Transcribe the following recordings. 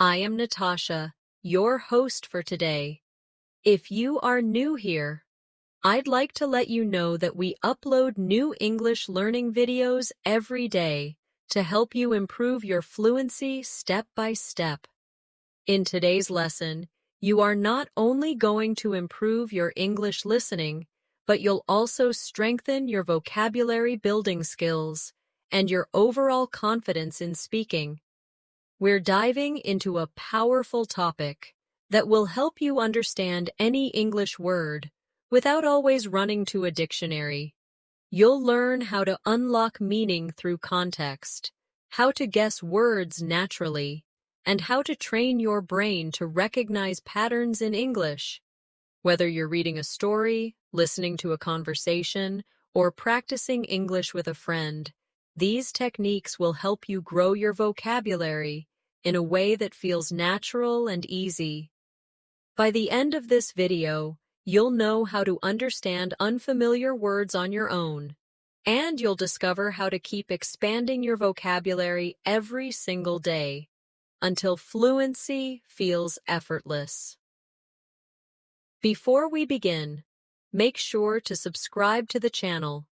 I am Natasha, your host for today. If you are new here, I'd like to let you know that we upload new English learning videos every day to help you improve your fluency step by step. In today's lesson, you are not only going to improve your English listening, but you'll also strengthen your vocabulary building skills and your overall confidence in speaking. We're diving into a powerful topic that will help you understand any English word without always running to a dictionary. You'll learn how to unlock meaning through context, how to guess words naturally, and how to train your brain to recognize patterns in English. Whether you're reading a story, listening to a conversation, or practicing English with a friend, these techniques will help you grow your vocabulary in a way that feels natural and easy. By the end of this video, you'll know how to understand unfamiliar words on your own, and you'll discover how to keep expanding your vocabulary every single day until fluency feels effortless. Before we begin, make sure to subscribe to the channel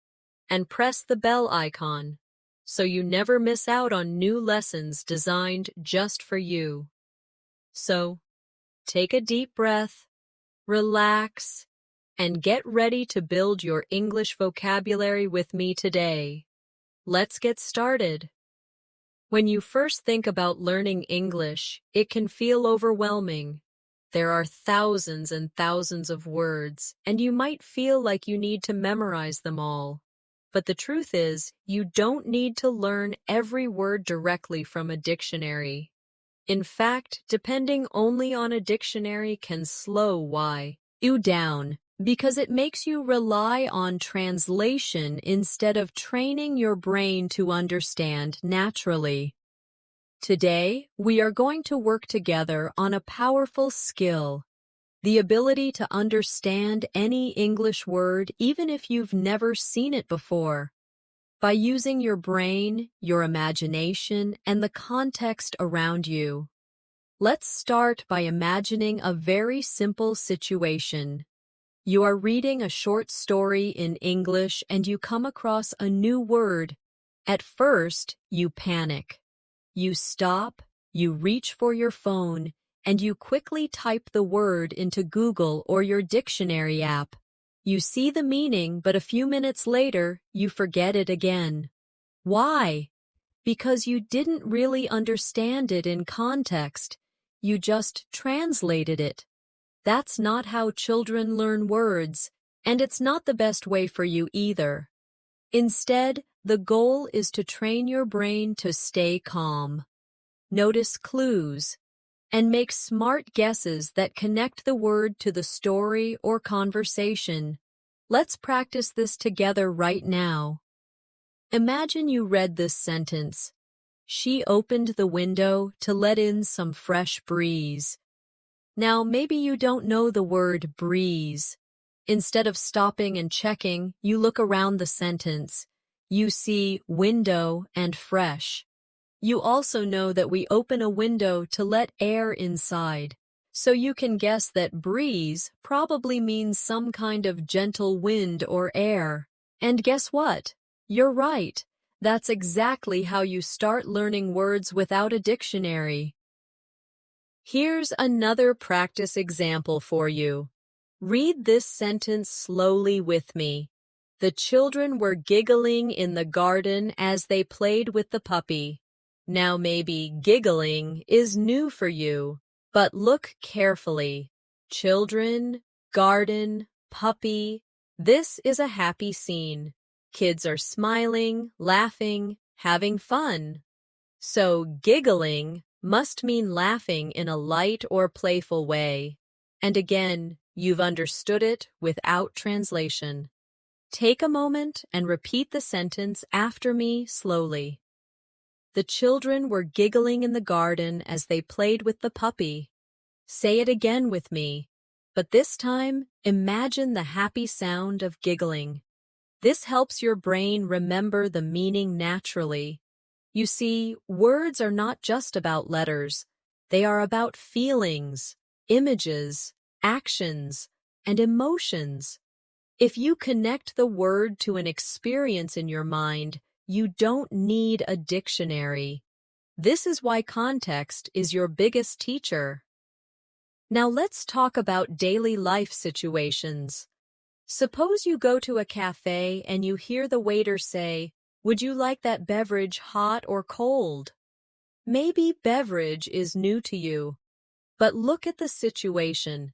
and press the bell icon so you never miss out on new lessons designed just for you. So, take a deep breath, relax, and get ready to build your English vocabulary with me today. Let's get started. When you first think about learning English, it can feel overwhelming. There are thousands and thousands of words, and you might feel like you need to memorize them all. But the truth is, you don't need to learn every word directly from a dictionary. In fact, depending only on a dictionary can slow you down because it makes you rely on translation instead of training your brain to understand naturally. Today, we are going to work together on a powerful skill, the ability to understand any English word even if you've never seen it before. By using your brain, your imagination, and the context around you. Let's start by imagining a very simple situation. You are reading a short story in English and you come across a new word. At first, you panic. You stop, you reach for your phone, and you quickly type the word into Google or your dictionary app. You see the meaning, but a few minutes later, you forget it again. Why? Because you didn't really understand it in context. You just translated it. That's not how children learn words, and it's not the best way for you either. Instead, the goal is to train your brain to stay calm. Notice clues and make smart guesses that connect the word to the story or conversation. Let's practice this together right now. Imagine you read this sentence. She opened the window to let in some fresh breeze. Now, maybe you don't know the word breeze. Instead of stopping and checking, you look around the sentence. You see window and fresh. You also know that we open a window to let air inside, so you can guess that breeze probably means some kind of gentle wind or air. And guess what? You're right. That's exactly how you start learning words without a dictionary. Here's another practice example for you. Read this sentence slowly with me. The children were giggling in the garden as they played with the puppy. Now maybe giggling is new for you, but look carefully. Children, garden, puppy. This is a happy scene. Kids are smiling, laughing, having fun. So giggling must mean laughing in a light or playful way. And again, you've understood it without translation. Take a moment and repeat the sentence after me slowly. The children were giggling in the garden as they played with the puppy. Say it again with me, but this time, imagine the happy sound of giggling. This helps your brain remember the meaning naturally. You see, words are not just about letters. They are about feelings, images, actions, and emotions. If you connect the word to an experience in your mind, you don't need a dictionary. This is why context is your biggest teacher. Now let's talk about daily life situations. Suppose you go to a cafe and you hear the waiter say, "Would you like that beverage hot or cold?" Maybe beverage is new to you, but look at the situation.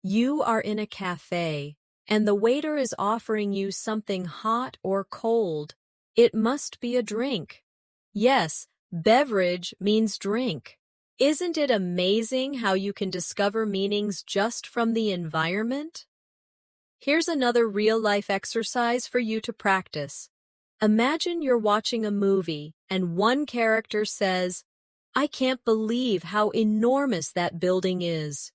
You are in a cafe, and the waiter is offering you something hot or cold. It must be a drink. Yes, beverage means drink. Isn't it amazing how you can discover meanings just from the environment? Here's another real-life exercise for you to practice. Imagine you're watching a movie and one character says, "I can't believe how enormous that building is."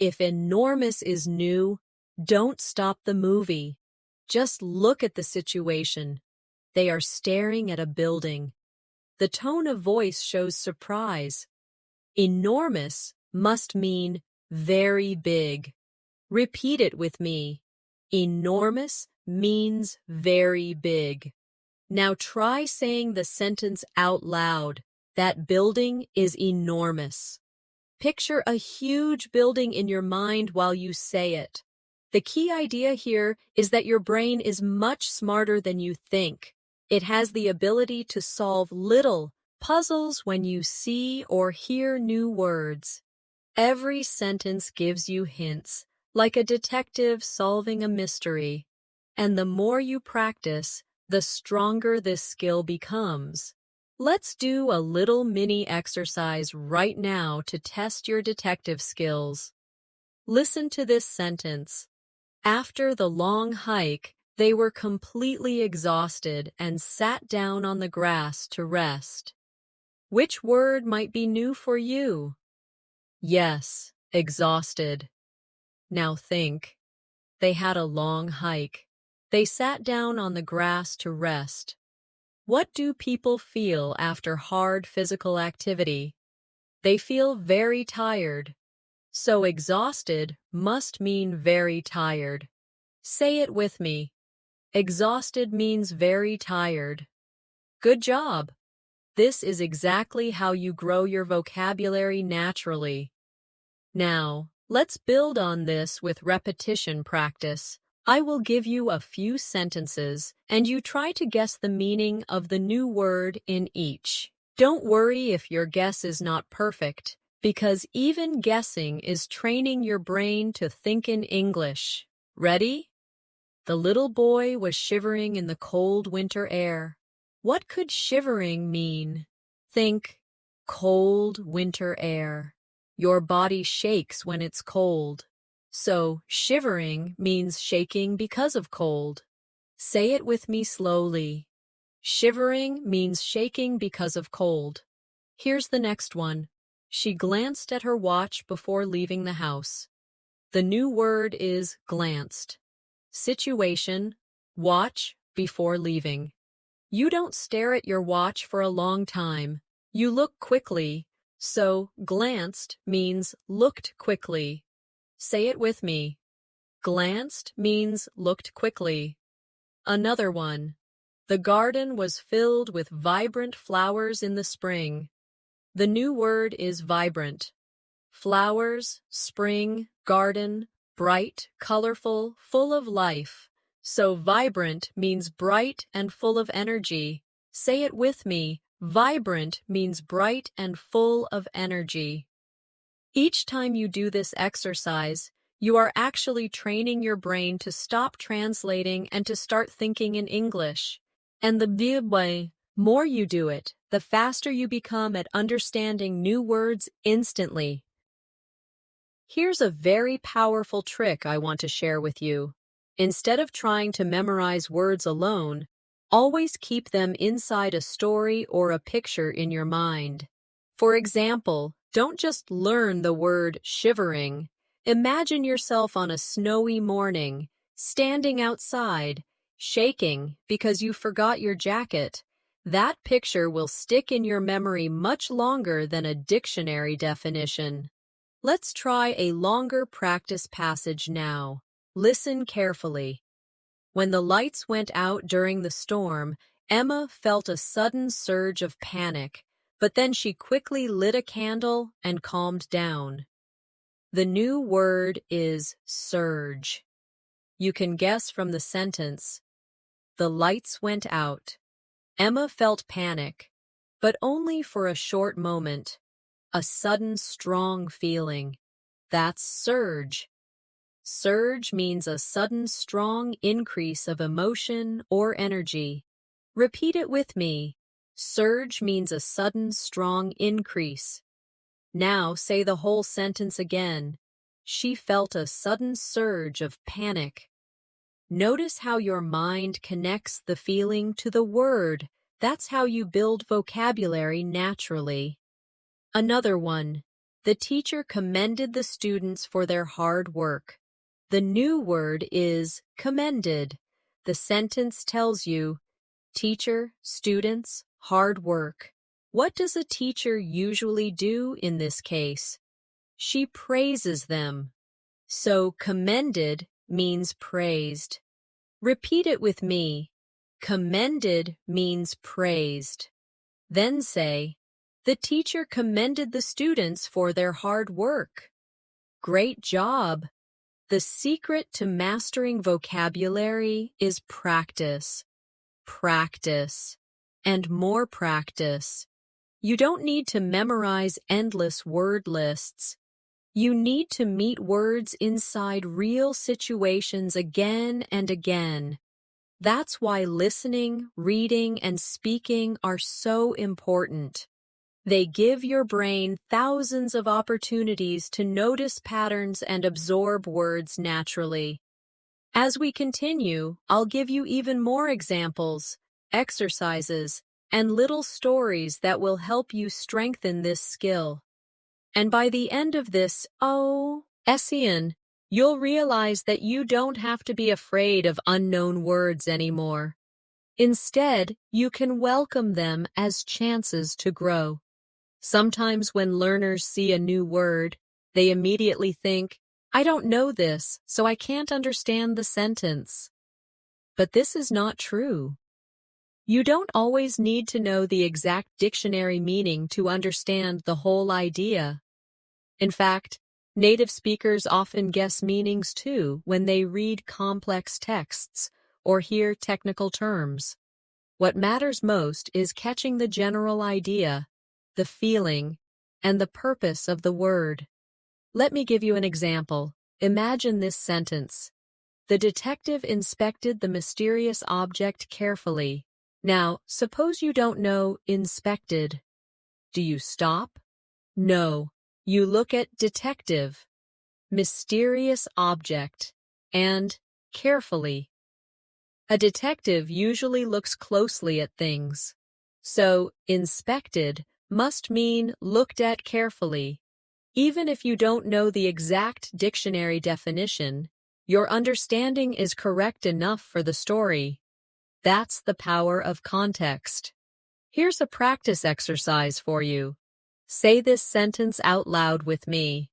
If enormous is new, don't stop the movie. Just look at the situation. They are staring at a building. The tone of voice shows surprise. Enormous must mean very big. Repeat it with me. Enormous means very big. Now try saying the sentence out loud. That building is enormous. Picture a huge building in your mind while you say it. The key idea here is that your brain is much smarter than you think. It has the ability to solve little puzzles when you see or hear new words. Every sentence gives you hints, like a detective solving a mystery. And the more you practice, the stronger this skill becomes. Let's do a little mini exercise right now to test your detective skills. Listen to this sentence. After the long hike, they were completely exhausted and sat down on the grass to rest. Which word might be new for you? Yes, exhausted. Now think. They had a long hike. They sat down on the grass to rest. What do people feel after hard physical activity? They feel very tired. So exhausted must mean very tired. Say it with me. Exhausted means very tired. Good job. This is exactly how you grow your vocabulary naturally. Now, let's build on this with repetition practice. I will give you a few sentences, and you try to guess the meaning of the new word in each. Don't worry if your guess is not perfect, because even guessing is training your brain to think in English. Ready? The little boy was shivering in the cold winter air. What could shivering mean? Think, cold winter air. Your body shakes when it's cold. So, shivering means shaking because of cold. Say it with me slowly. Shivering means shaking because of cold. Here's the next one. She glanced at her watch before leaving the house. The new word is glanced. Situation, watch before leaving. You don't stare at your watch for a long time. You look quickly. So, glanced means looked quickly. Say it with me. Glanced means looked quickly. Another one. The garden was filled with vibrant flowers in the spring. The new word is vibrant. Flowers, spring, garden, bright, colorful, full of life. So vibrant means bright and full of energy. Say it with me. Vibrant means bright and full of energy. Each time you do this exercise, you are actually training your brain to stop translating and to start thinking in English. And the more you do it, the faster you become at understanding new words instantly. Here's a very powerful trick I want to share with you. Instead of trying to memorize words alone, always keep them inside a story or a picture in your mind. For example, don't just learn the word shivering. Imagine yourself on a snowy morning, standing outside, shaking because you forgot your jacket. That picture will stick in your memory much longer than a dictionary definition. Let's try a longer practice passage now. Listen carefully. When the lights went out during the storm, Emma felt a sudden surge of panic, but then she quickly lit a candle and calmed down. The new word is surge. You can guess from the sentence. The lights went out. Emma felt panic, but only for a short moment. A sudden, strong feeling. That's surge. Surge means a sudden, strong increase of emotion or energy. Repeat it with me. Surge means a sudden, strong increase. Now say the whole sentence again. She felt a sudden surge of panic. Notice how your mind connects the feeling to the word. That's how you build vocabulary naturally. Another one. The teacher commended the students for their hard work. The new word is commended. The sentence tells you, teacher, students, hard work. What does a teacher usually do in this case? She praises them. So commended means praised. Repeat it with me. Commended means praised. Then say, the teacher commended the students for their hard work. Great job! The secret to mastering vocabulary is practice. Practice. And more practice. You don't need to memorize endless word lists. You need to meet words inside real situations again and again. That's why listening, reading, and speaking are so important. They give your brain thousands of opportunities to notice patterns and absorb words naturally. As we continue, I'll give you even more examples, exercises, and little stories that will help you strengthen this skill. And by the end of this session, you'll realize that you don't have to be afraid of unknown words anymore. Instead, you can welcome them as chances to grow. Sometimes when learners see a new word, they immediately think, I don't know this, so I can't understand the sentence. But this is not true. You don't always need to know the exact dictionary meaning to understand the whole idea. In fact, native speakers often guess meanings too when they read complex texts or hear technical terms. What matters most is catching the general idea, the feeling, and the purpose of the word. Let me give you an example. Imagine this sentence. The detective inspected the mysterious object carefully. Now, suppose you don't know inspected. Do you stop? No. You look at detective, mysterious object, and carefully. A detective usually looks closely at things. So, inspected must mean looked at carefully. Even if you don't know the exact dictionary definition, your understanding is correct enough for the story. That's the power of context. Here's a practice exercise for you. Say this sentence out loud with me.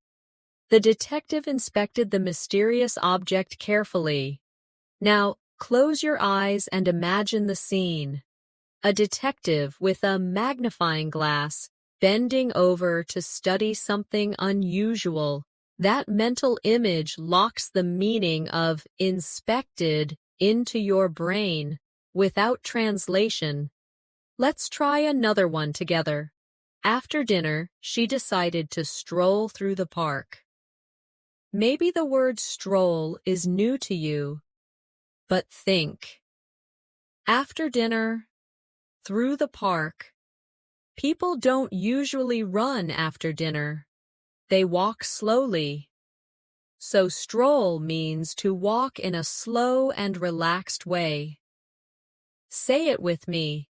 The detective inspected the mysterious object carefully. Now, close your eyes and imagine the scene. A detective with a magnifying glass bending over to study something unusual. That mental image locks the meaning of inspected into your brain without translation. Let's try another one together. After dinner, she decided to stroll through the park. Maybe the word stroll is new to you, but think. After dinner, through the park. People don't usually run after dinner. They walk slowly. So stroll means to walk in a slow and relaxed way. Say it with me.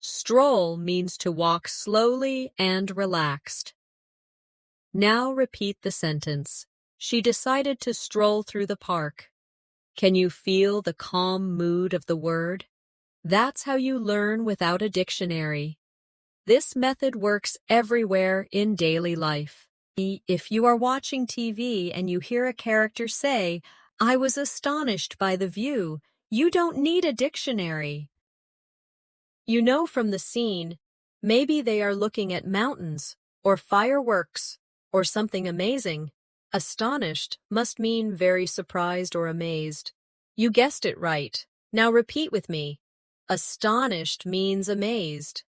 Stroll means to walk slowly and relaxed. Now repeat the sentence. She decided to stroll through the park. Can you feel the calm mood of the word? That's how you learn without a dictionary. This method works everywhere in daily life. If you are watching TV and you hear a character say, "I was astonished by the view," you don't need a dictionary. You know from the scene, maybe they are looking at mountains, or fireworks, or something amazing. Astonished must mean very surprised or amazed. You guessed it right. Now repeat with me. Astonished means amazed.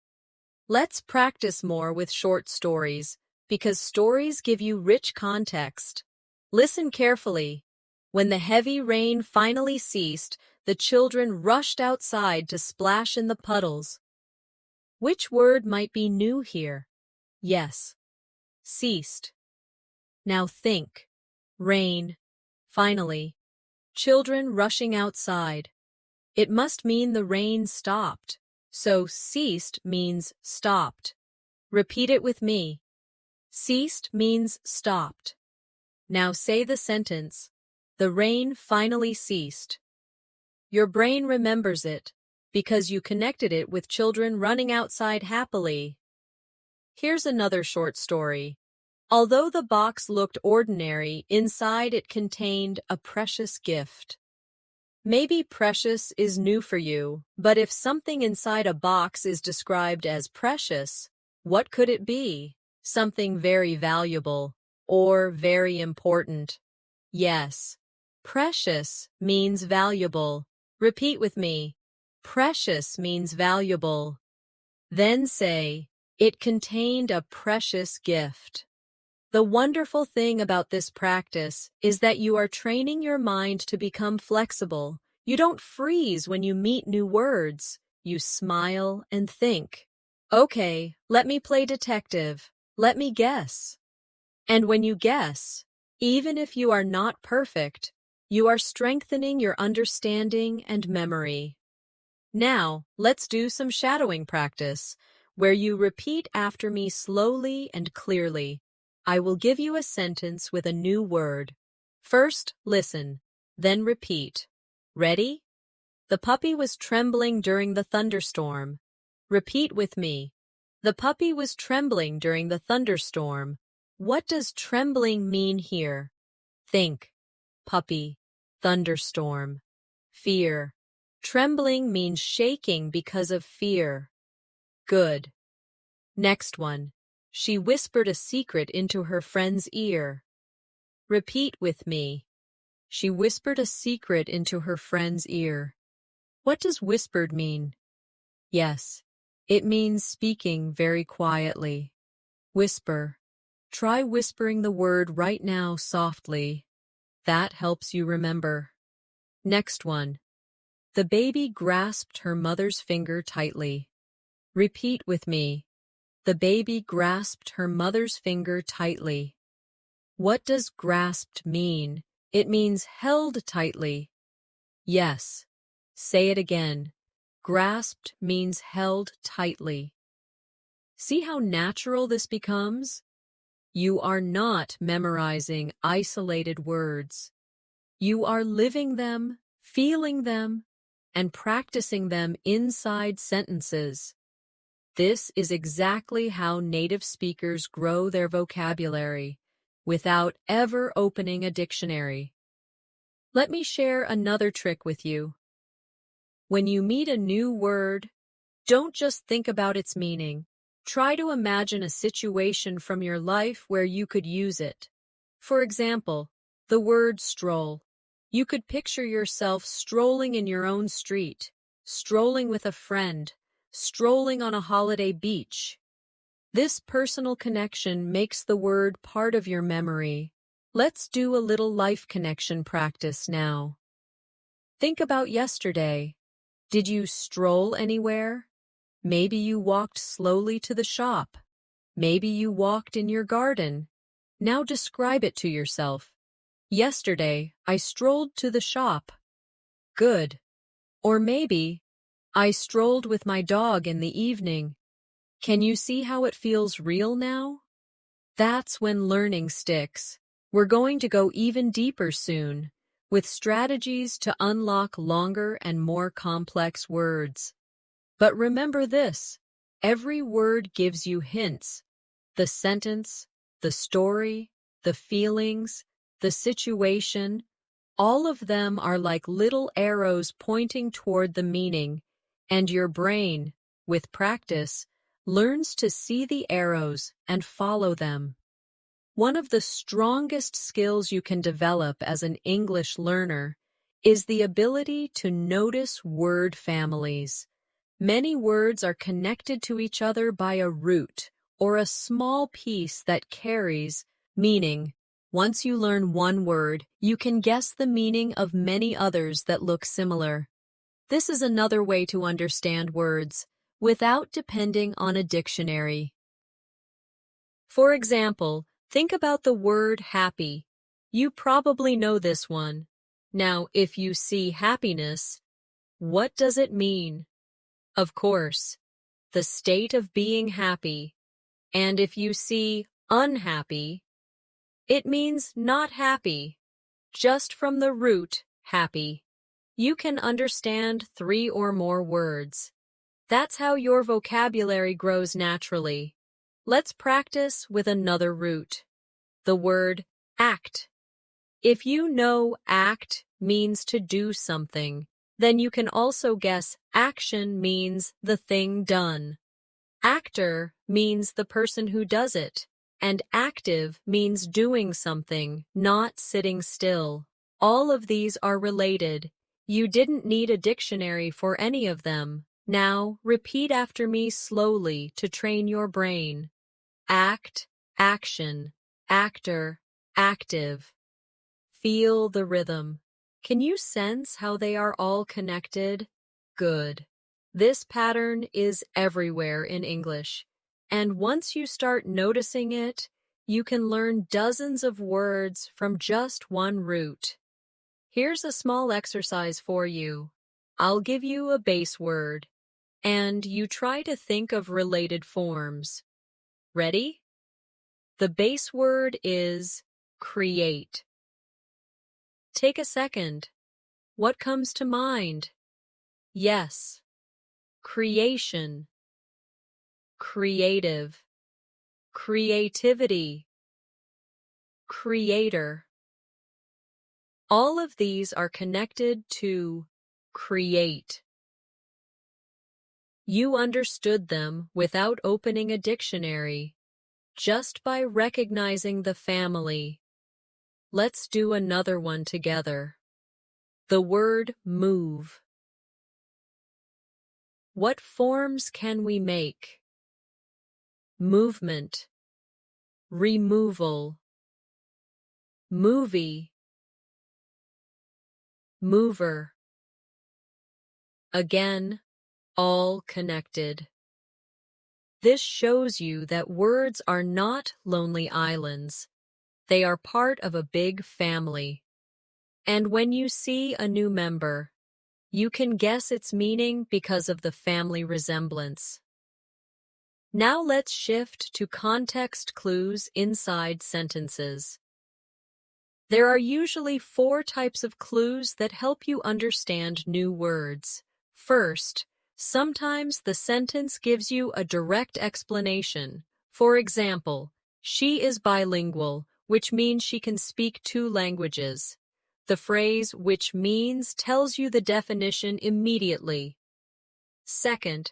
Let's practice more with short stories, because stories give you rich context. Listen carefully. When the heavy rain finally ceased, the children rushed outside to splash in the puddles. Which word might be new here? Yes, ceased. Now think. Rain. Finally. Children rushing outside. It must mean the rain stopped. So ceased means stopped. Repeat it with me. Ceased means stopped. Now say the sentence. The rain finally ceased. Your brain remembers it because you connected it with children running outside happily. Here's another short story. Although the box looked ordinary, inside it contained a precious gift. Maybe precious is new for you, but if something inside a box is described as precious, what could it be? Something very valuable or very important. Yes, precious means valuable. Repeat with me. Precious means valuable. Then say, it contained a precious gift. The wonderful thing about this practice is that you are training your mind to become flexible. You don't freeze when you meet new words. You smile and think. Okay, let me play detective. Let me guess. And when you guess, even if you are not perfect, you are strengthening your understanding and memory. Now, let's do some shadowing practice, where you repeat after me slowly and clearly. I will give you a sentence with a new word. First, listen, then repeat. Ready? The puppy was trembling during the thunderstorm. Repeat with me. The puppy was trembling during the thunderstorm. What does trembling mean here? Think. Puppy. Thunderstorm. Fear. Trembling means shaking because of fear. Good. Next one. She whispered a secret into her friend's ear. Repeat with me. She whispered a secret into her friend's ear. What does whispered mean? Yes, it means speaking very quietly. Whisper. Try whispering the word right now softly. That helps you remember. Next one. The baby grasped her mother's finger tightly. Repeat with me. The baby grasped her mother's finger tightly. What does grasped mean? It means held tightly. Yes. Say it again. Grasped means held tightly. See how natural this becomes? You are not memorizing isolated words. You are living them, feeling them, and practicing them inside sentences. This is exactly how native speakers grow their vocabulary, without ever opening a dictionary. Let me share another trick with you. When you meet a new word, don't just think about its meaning. Try to imagine a situation from your life where you could use it. For example, the word stroll. You could picture yourself strolling in your own street, strolling with a friend, strolling on a holiday beach. This personal connection makes the word part of your memory. Let's do a little life connection practice now. Think about yesterday. Did you stroll anywhere? Maybe you walked slowly to the shop. Maybe you walked in your garden. Now describe it to yourself. Yesterday, I strolled to the shop. Good. Or maybe, I strolled with my dog in the evening. Can you see how it feels real now? That's when learning sticks. We're going to go even deeper soon, with strategies to unlock longer and more complex words. But remember this, every word gives you hints. The sentence, the story, the feelings, the situation, all of them are like little arrows pointing toward the meaning, and your brain, with practice, learns to see the arrows and follow them. One of the strongest skills you can develop as an English learner is the ability to notice word families. Many words are connected to each other by a root or a small piece that carries meaning. Once you learn one word, you can guess the meaning of many others that look similar. This is another way to understand words without depending on a dictionary. For example, think about the word happy. You probably know this one. Now, if you see happiness, what does it mean? Of course, the state of being happy. And if you see unhappy, it means not happy, just from the root happy. You can understand 3 or more words. That's how your vocabulary grows naturally. Let's practice with another root. The word act. If you know act means to do something, then you can also guess action means the thing done. Actor means the person who does it, and active means doing something, not sitting still. All of these are related. You didn't need a dictionary for any of them. Now, repeat after me slowly to train your brain. Act, action, actor, active. Feel the rhythm. Can you sense how they are all connected? Good. This pattern is everywhere in English, and once you start noticing it, you can learn dozens of words from just one root. Here's a small exercise for you. I'll give you a base word, and you try to think of related forms. Ready? The base word is create. Take a second. What comes to mind? Yes. Creation. Creative. Creativity. Creator. All of these are connected to create. You understood them without opening a dictionary, just by recognizing the family. Let's do another one together. The word move. What forms can we make? Movement, removal, movie, mover. Again, all connected. This shows you that words are not lonely islands. They are part of a big family. And when you see a new member, you can guess its meaning because of the family resemblance. Now let's shift to context clues inside sentences. There are usually 4 types of clues that help you understand new words. First, sometimes the sentence gives you a direct explanation. For example, she is bilingual, which means she can speak 2 languages. The phrase which means tells you the definition immediately. Second,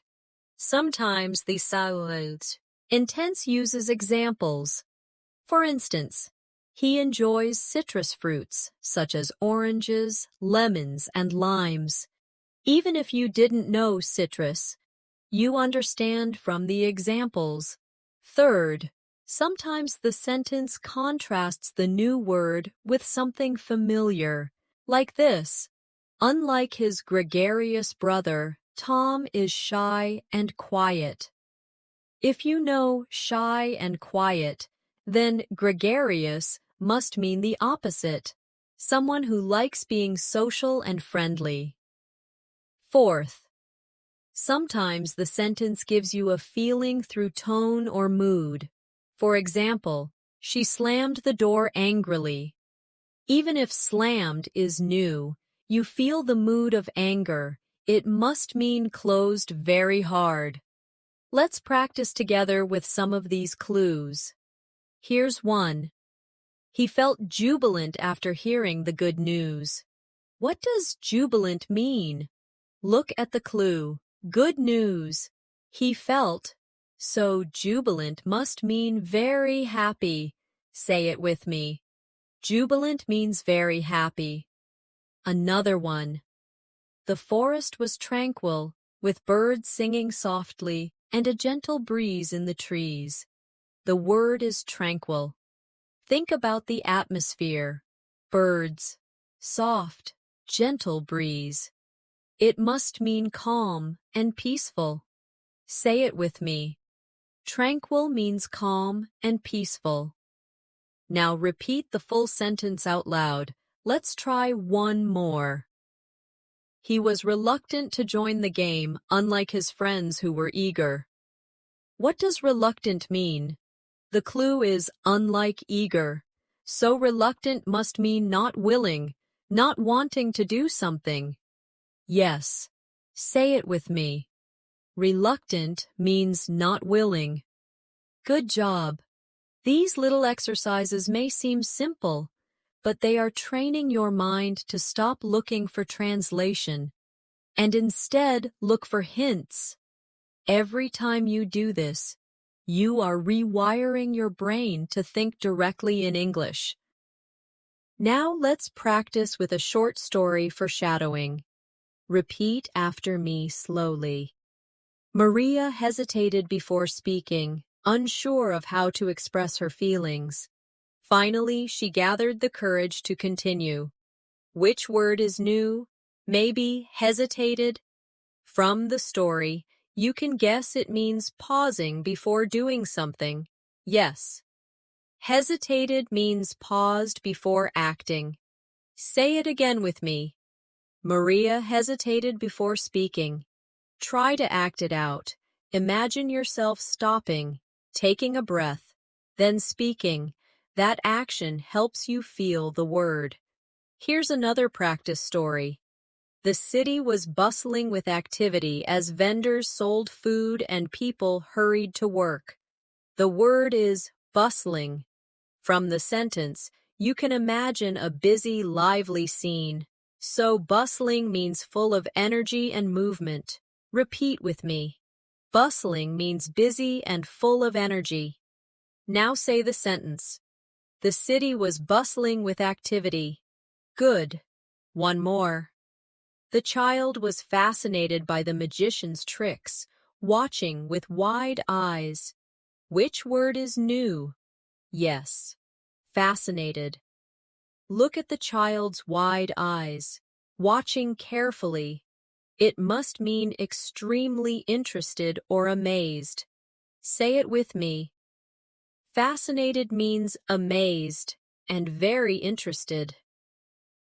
sometimes the silent intense uses examples. For instance, he enjoys citrus fruits, such as oranges, lemons, and limes. Even if you didn't know citrus, you understand from the examples. Third, sometimes the sentence contrasts the new word with something familiar, like this. Unlike his gregarious brother, Tom is shy and quiet. If you know shy and quiet, then gregarious must mean the opposite, someone who likes being social and friendly. Fourth, sometimes the sentence gives you a feeling through tone or mood. For example, she slammed the door angrily. Even if slammed is new, you feel the mood of anger, It must mean closed very hard. Let's practice together with some of these clues. Here's one. He felt jubilant after hearing the good news. What does jubilant mean? Look at the clue. Good news. He felt. So jubilant must mean very happy. Say it with me. Jubilant means very happy. Another one. The forest was tranquil, with birds singing softly and a gentle breeze in the trees. The word is tranquil. Think about the atmosphere. Birds. Soft, gentle breeze. It must mean calm and peaceful. Say it with me. Tranquil means calm and peaceful. Now repeat the full sentence out loud. Let's try one more. He was reluctant to join the game, unlike his friends who were eager. What does reluctant mean? The clue is unlike eager. So reluctant must mean not willing, not wanting to do something. Yes. Say it with me. Reluctant means not willing. Good job. These little exercises may seem simple, but they are training your mind to stop looking for translation and instead look for hints. Every time you do this, you are rewiring your brain to think directly in English. Now let's practice with a short story for shadowing. Repeat after me slowly. Maria hesitated before speaking, unsure of how to express her feelings. Finally, she gathered the courage to continue. Which word is new? Maybe hesitated? From the story, you can guess it means pausing before doing something. Yes. Hesitated means paused before acting. Say it again with me. Maria hesitated before speaking. Try to act it out. Imagine yourself stopping, taking a breath, then speaking. That action helps you feel the word. Here's another practice story. The city was bustling with activity as vendors sold food and people hurried to work. The word is bustling. From the sentence, you can imagine a busy, lively scene. So bustling means full of energy and movement. Repeat with me. Bustling means busy and full of energy. Now say the sentence. The city was bustling with activity. Good. One more. The child was fascinated by the magician's tricks, watching with wide eyes. Which word is new? Yes. Fascinated. Look at the child's wide eyes, watching carefully. It must mean extremely interested or amazed. Say it with me. Fascinated means amazed and very interested.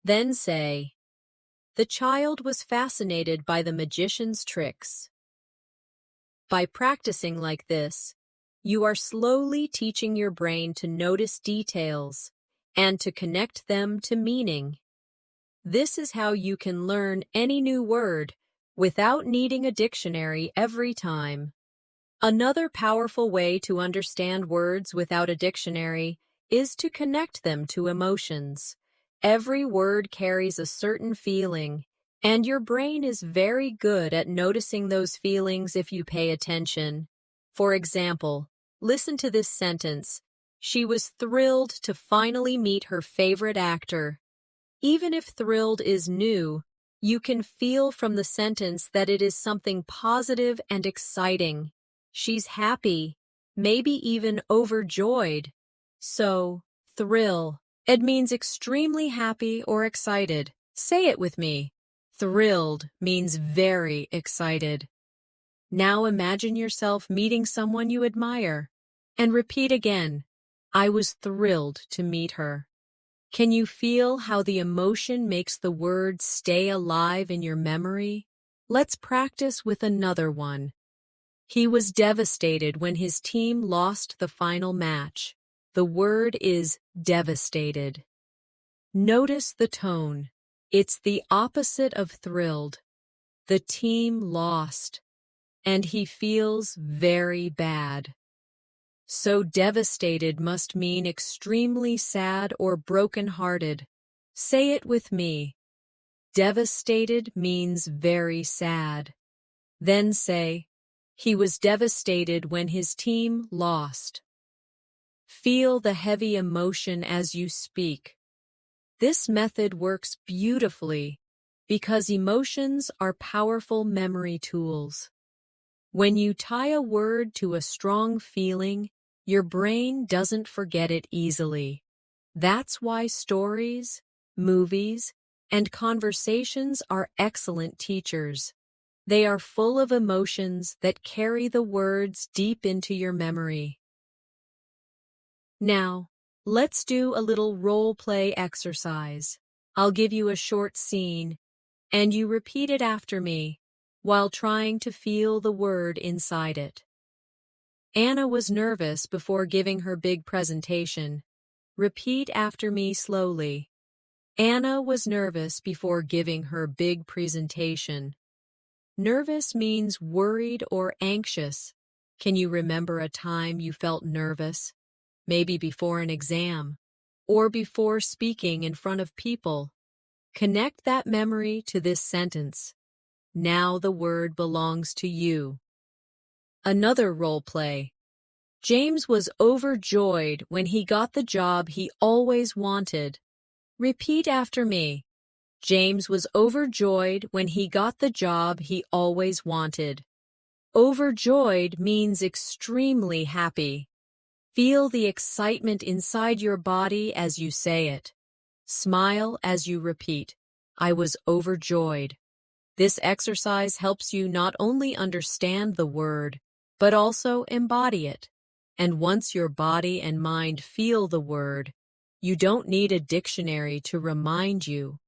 Then say, the child was fascinated by the magician's tricks. By practicing like this, you are slowly teaching your brain to notice details and to connect them to meaning. This is how you can learn any new word without needing a dictionary every time. Another powerful way to understand words without a dictionary is to connect them to emotions. Every word carries a certain feeling, and your brain is very good at noticing those feelings if you pay attention. For example, listen to this sentence. She was thrilled to finally meet her favorite actor. Even if thrilled is new, you can feel from the sentence that it is something positive and exciting. She's happy, maybe even overjoyed. So, thrill. It means extremely happy or excited. Say it with me. Thrilled means very excited. Now imagine yourself meeting someone you admire. And repeat again. I was thrilled to meet her. Can you feel how the emotion makes the word stay alive in your memory? Let's practice with another one. He was devastated when his team lost the final match. The word is devastated. Notice the tone. It's the opposite of thrilled. The team lost, and he feels very bad. So devastated must mean extremely sad or broken-hearted. Say it with me. Devastated means very sad. Then say, he was devastated when his team lost. Feel the heavy emotion as you speak. This method works beautifully because emotions are powerful memory tools. When you tie a word to a strong feeling, your brain doesn't forget it easily. That's why stories, movies, and conversations are excellent teachers. They are full of emotions that carry the words deep into your memory. Now, let's do a little role-play exercise. I'll give you a short scene, and you repeat it after me while trying to feel the word inside it. Anna was nervous before giving her big presentation. Repeat after me slowly. Anna was nervous before giving her big presentation. Nervous means worried or anxious. Can you remember a time you felt nervous? Maybe before an exam, or before speaking in front of people. Connect that memory to this sentence. Now the word belongs to you. Another role play. James was overjoyed when he got the job he always wanted. Repeat after me. James was overjoyed when he got the job he always wanted. Overjoyed means extremely happy. Feel the excitement inside your body as you say it. Smile as you repeat, I was overjoyed. This exercise helps you not only understand the word, but also embody it. And once your body and mind feel the word, you don't need a dictionary to remind you.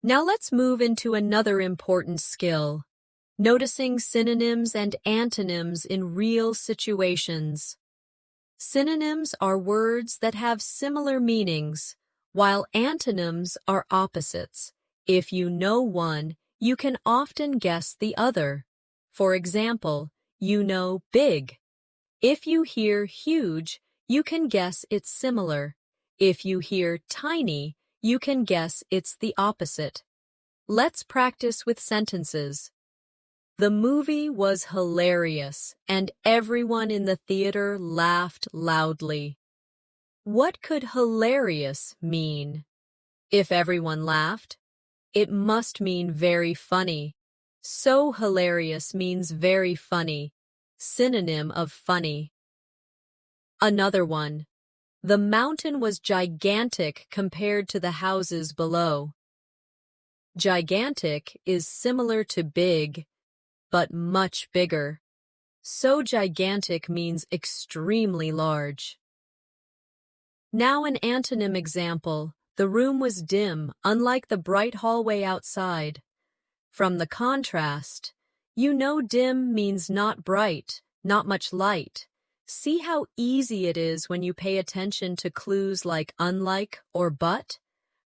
Now let's move into another important skill, noticing synonyms and antonyms in real situations. Synonyms are words that have similar meanings, while antonyms are opposites. If you know one, you can often guess the other. For example, you know big. If you hear huge, you can guess it's similar. If you hear tiny, you can guess it's the opposite. Let's practice with sentences. The movie was hilarious, and everyone in the theater laughed loudly. What could hilarious mean? If everyone laughed, it must mean very funny. So hilarious means very funny, synonym of funny. Another one. The mountain was gigantic compared to the houses below. Gigantic is similar to big, but much bigger. So gigantic means extremely large. Now an antonym example. The room was dim, unlike the bright hallway outside. From the contrast, you know dim means not bright, not much light. See how easy it is when you pay attention to clues like unlike or but?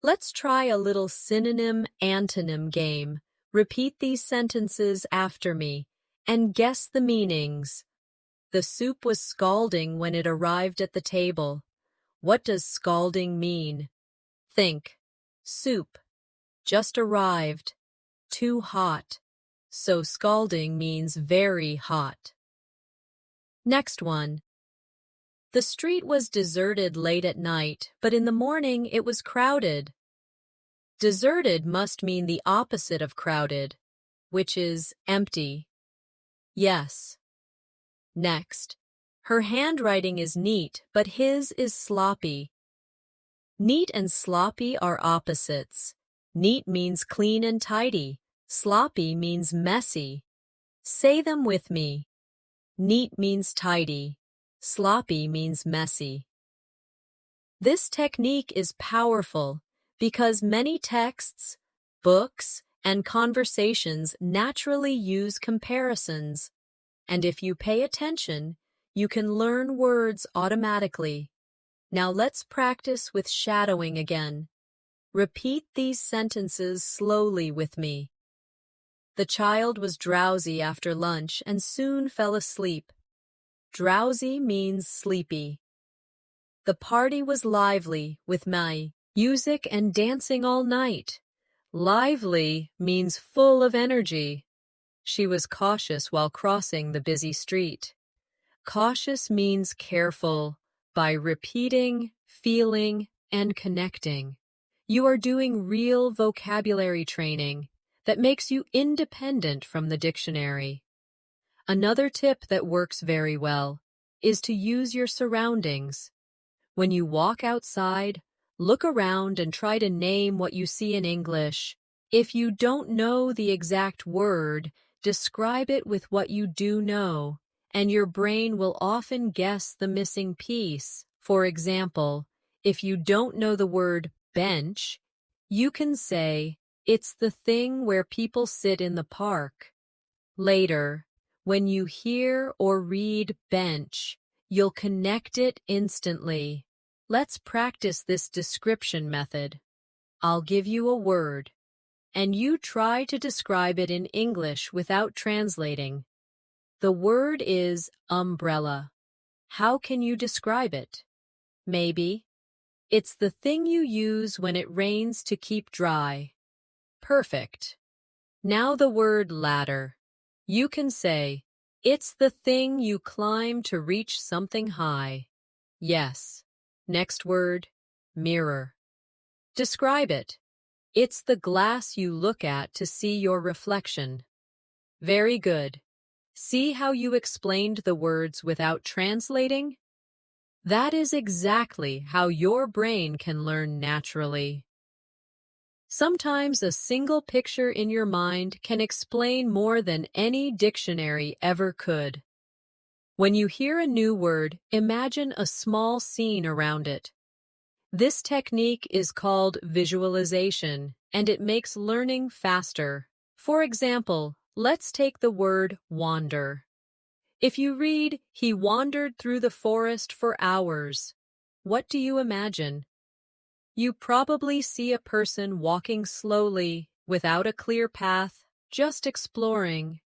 Let's try a little synonym-antonym game. Repeat these sentences after me and guess the meanings. The soup was scalding when it arrived at the table. What does scalding mean? Think. Soup. Just arrived. Too hot. So scalding means very hot. Next one. The street was deserted late at night, but in the morning it was crowded. Deserted must mean the opposite of crowded, which is empty. Yes. Next. Her handwriting is neat, but his is sloppy. Neat and sloppy are opposites. Neat means clean and tidy. Sloppy means messy. Say them with me. Neat means tidy. Sloppy means messy. This technique is powerful because many texts, books, and conversations naturally use comparisons. And if you pay attention, you can learn words automatically. Now let's practice with shadowing again. Repeat these sentences slowly with me. The child was drowsy after lunch and soon fell asleep. Drowsy means sleepy. The party was lively, with music and dancing all night. Lively means full of energy. She was cautious while crossing the busy street. Cautious means careful, by repeating, feeling, and connecting. You are doing real vocabulary training that makes you independent from the dictionary. Another tip that works very well is to use your surroundings. When you walk outside, look around and try to name what you see in English. If you don't know the exact word, describe it with what you do know, and your brain will often guess the missing piece. For example, if you don't know the word bench, you can say, "It's the thing where people sit in the park." Later, when you hear or read bench, you'll connect it instantly. Let's practice this description method. I'll give you a word, and you try to describe it in English without translating. The word is umbrella. How can you describe it? Maybe, "It's the thing you use when it rains to keep dry." Perfect. Now the word ladder. You can say, "It's the thing you climb to reach something high." Yes. Next word, mirror. Describe it. "It's the glass you look at to see your reflection." Very good. See how you explained the words without translating? That is exactly how your brain can learn naturally. Sometimes a single picture in your mind can explain more than any dictionary ever could. When you hear a new word, imagine a small scene around it. This technique is called visualization, and it makes learning faster. For example, let's take the word wander. If you read, "He wandered through the forest for hours," what do you imagine? You probably see a person walking slowly, without a clear path, just exploring.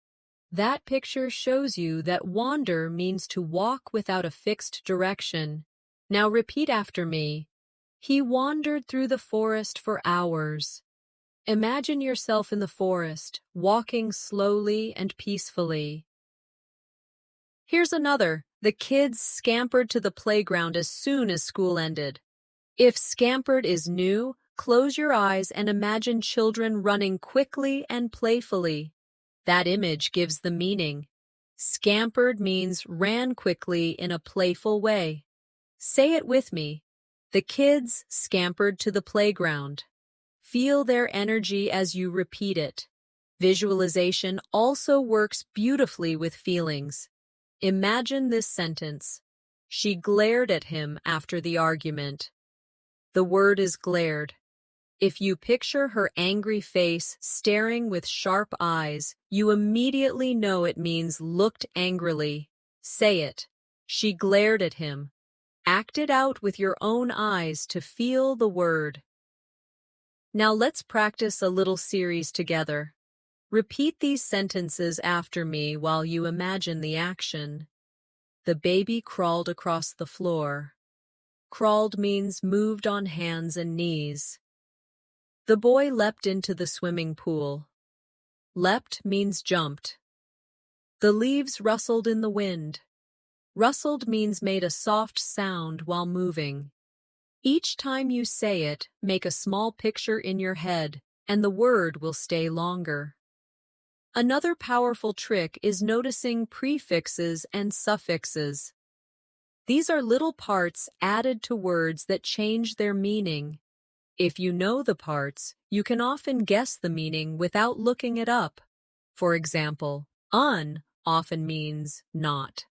That picture shows you that wander means to walk without a fixed direction. Now repeat after me. He wandered through the forest for hours. Imagine yourself in the forest, walking slowly and peacefully. Here's another. The kids scampered to the playground as soon as school ended. If scampered is new, close your eyes and imagine children running quickly and playfully. That image gives the meaning. Scampered means ran quickly in a playful way. Say it with me. The kids scampered to the playground. Feel their energy as you repeat it. Visualization also works beautifully with feelings. Imagine this sentence. She glared at him after the argument. The word is glared. If you picture her angry face staring with sharp eyes, you immediately know it means looked angrily. Say it. She glared at him. Act it out with your own eyes to feel the word. Now let's practice a little series together. Repeat these sentences after me while you imagine the action. The baby crawled across the floor. Crawled means moved on hands and knees. The boy leapt into the swimming pool. Leapt means jumped. The leaves rustled in the wind. Rustled means made a soft sound while moving. Each time you say it, make a small picture in your head, and the word will stay longer. Another powerful trick is noticing prefixes and suffixes. These are little parts added to words that change their meaning. If you know the parts, you can often guess the meaning without looking it up. For example, un often means not.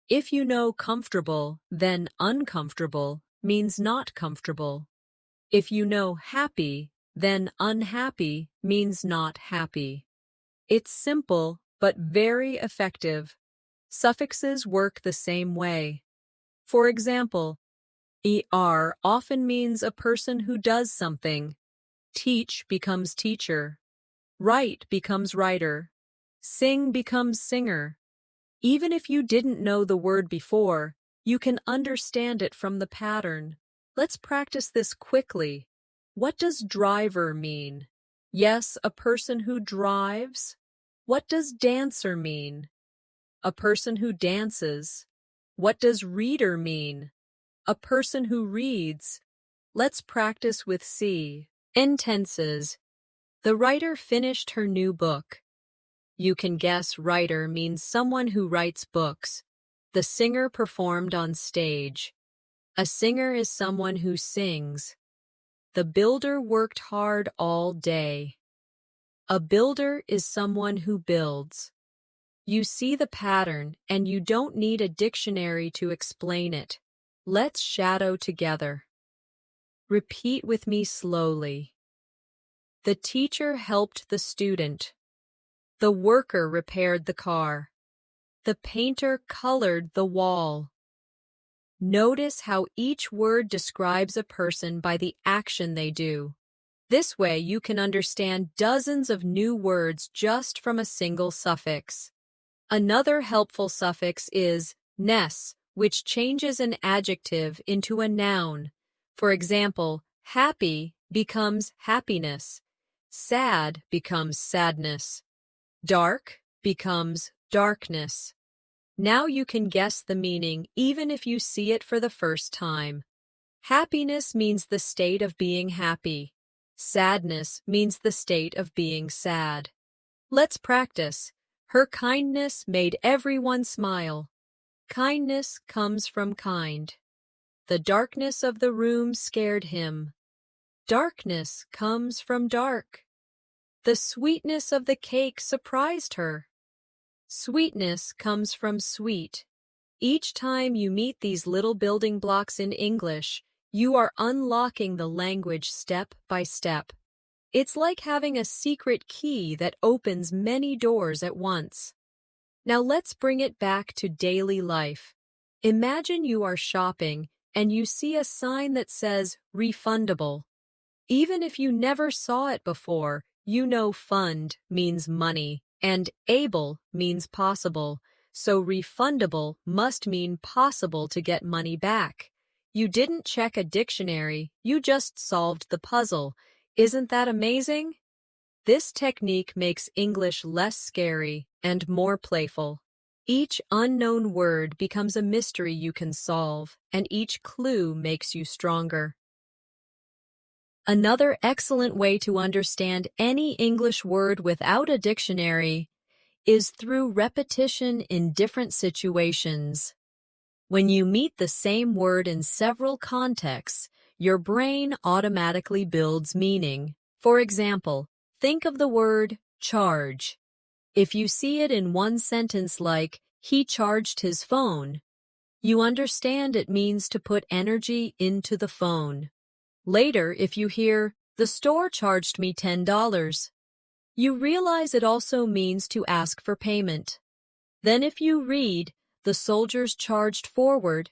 If you know comfortable, then uncomfortable means not comfortable. If you know happy, then unhappy means not happy. It's simple, but very effective. Suffixes work the same way. For example, er often means a person who does something. Teach becomes teacher. Write becomes writer. Sing becomes singer. Even if you didn't know the word before, you can understand it from the pattern. Let's practice this quickly. What does driver mean? Yes, a person who drives. What does dancer mean? A person who dances. What does reader mean? A person who reads. Let's practice with C. Intenses. The writer finished her new book. You can guess writer means someone who writes books. The singer performed on stage. A singer is someone who sings. The builder worked hard all day. A builder is someone who builds. You see the pattern, and you don't need a dictionary to explain it. Let's shadow together. Repeat with me slowly. The teacher helped the student. The worker repaired the car. The painter colored the wall. Notice how each word describes a person by the action they do. This way you can understand dozens of new words just from a single suffix. Another helpful suffix is ness, which changes an adjective into a noun. For example, happy becomes happiness. Sad becomes sadness. Dark becomes darkness. Now you can guess the meaning even if you see it for the first time. Happiness means the state of being happy. Sadness means the state of being sad. Let's practice. Her kindness made everyone smile. Kindness comes from kind. The darkness of the room scared him. Darkness comes from dark. The sweetness of the cake surprised her. Sweetness comes from sweet. Each time you meet these little building blocks in English, you are unlocking the language step by step. It's like having a secret key that opens many doors at once. Now let's bring it back to daily life. Imagine you are shopping and you see a sign that says refundable. Even if you never saw it before, you know fund means money and able means possible, so refundable must mean possible to get money back. You didn't check a dictionary, you just solved the puzzle. Isn't that amazing? This technique makes English less scary and more playful. Each unknown word becomes a mystery you can solve, and each clue makes you stronger. Another excellent way to understand any English word without a dictionary is through repetition in different situations. When you meet the same word in several contexts, your brain automatically builds meaning. For example, think of the word charge. If you see it in one sentence like, he charged his phone, you understand it means to put energy into the phone. Later, if you hear, the store charged me $10, you realize it also means to ask for payment. Then if you read, the soldiers charged forward,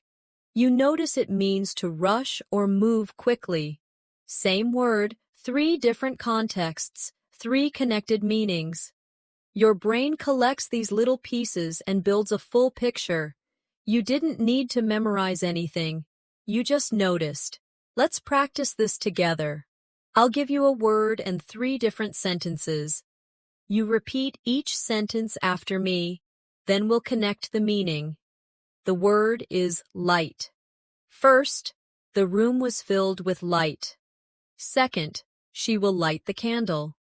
you notice it means to rush or move quickly. Same word, 3 different contexts, 3 connected meanings. Your brain collects these little pieces and builds a full picture. You didn't need to memorize anything. You just noticed. Let's practice this together. I'll give you a word and 3 different sentences. You repeat each sentence after me, then we'll connect the meaning. The word is light. First, the room was filled with light. Second, she will light the candle.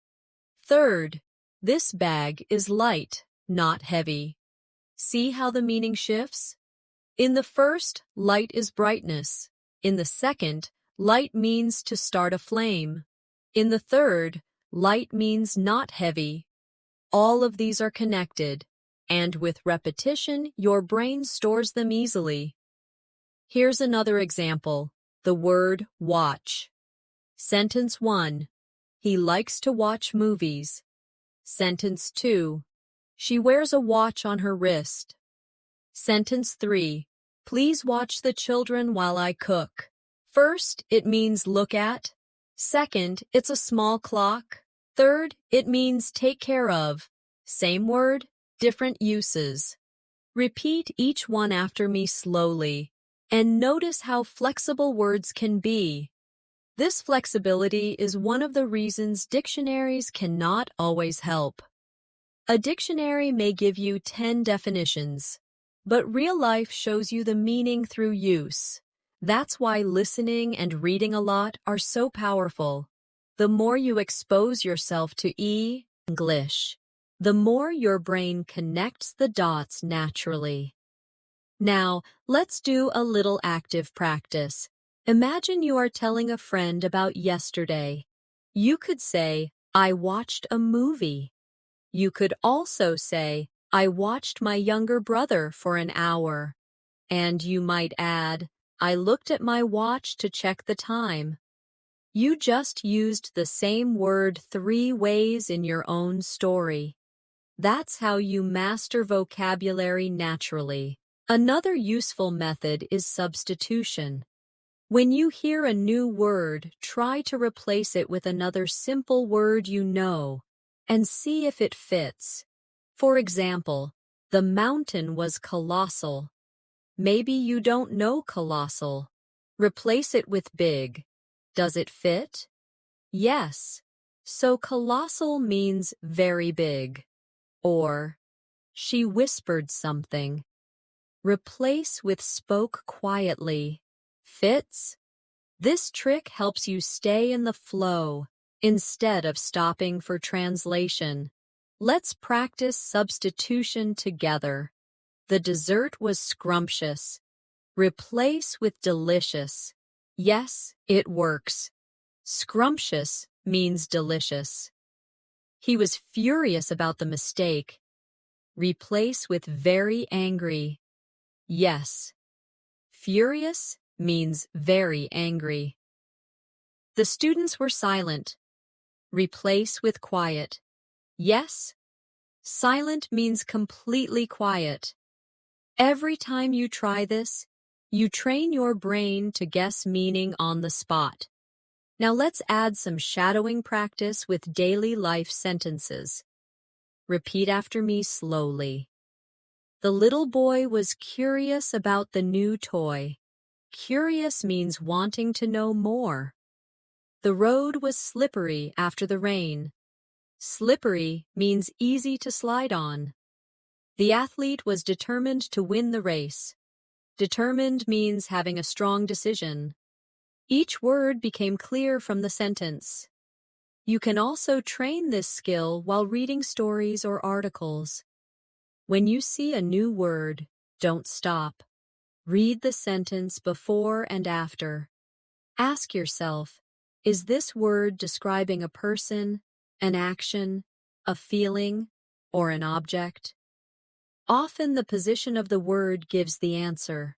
Third, this bag is light, not heavy. See how the meaning shifts? In the first, light is brightness. In the second, light means to start a flame. In the third, light means not heavy. All of these are connected, and with repetition, your brain stores them easily. Here's another example, the word watch. Sentence 1. He likes to watch movies. Sentence 2. She wears a watch on her wrist. Sentence 3. Please watch the children while I cook. First, it means look at. Second, it's a small clock. Third, it means take care of. Same word, different uses. Repeat each one after me slowly, and notice how flexible words can be. This flexibility is one of the reasons dictionaries cannot always help. A dictionary may give you 10 definitions, but real life shows you the meaning through use. That's why listening and reading a lot are so powerful. The more you expose yourself to English, the more your brain connects the dots naturally. Now, let's do a little active practice. Imagine you are telling a friend about yesterday. You could say, I watched a movie. You could also say, I watched my younger brother for an hour. And you might add, I looked at my watch to check the time. You just used the same word 3 ways in your own story. That's how you master vocabulary naturally. Another useful method is substitution. When you hear a new word, try to replace it with another simple word you know, and see if it fits. For example, the mountain was colossal. Maybe you don't know colossal. Replace it with big. Does it fit? Yes. So colossal means very big. Or, she whispered something. Replace with spoke quietly. Fits? This trick helps you stay in the flow instead of stopping for translation. Let's practice substitution together. The dessert was scrumptious. Replace with delicious. Yes, it works. Scrumptious means delicious. He was furious about the mistake. Replace with very angry. Yes. Furious means very angry. The students were silent. Replace with quiet. Yes. Silent means completely quiet. Every time you try this, you train your brain to guess meaning on the spot. Now let's add some shadowing practice with daily life sentences. Repeat after me slowly. The little boy was curious about the new toy. Curious means wanting to know more. The road was slippery after the rain. Slippery means easy to slide on. The athlete was determined to win the race. Determined means having a strong decision. Each word became clear from the sentence. You can also train this skill while reading stories or articles. When you see a new word, don't stop. Read the sentence before and after. Ask yourself, is this word describing a person, an action, a feeling, or an object? Often the position of the word gives the answer.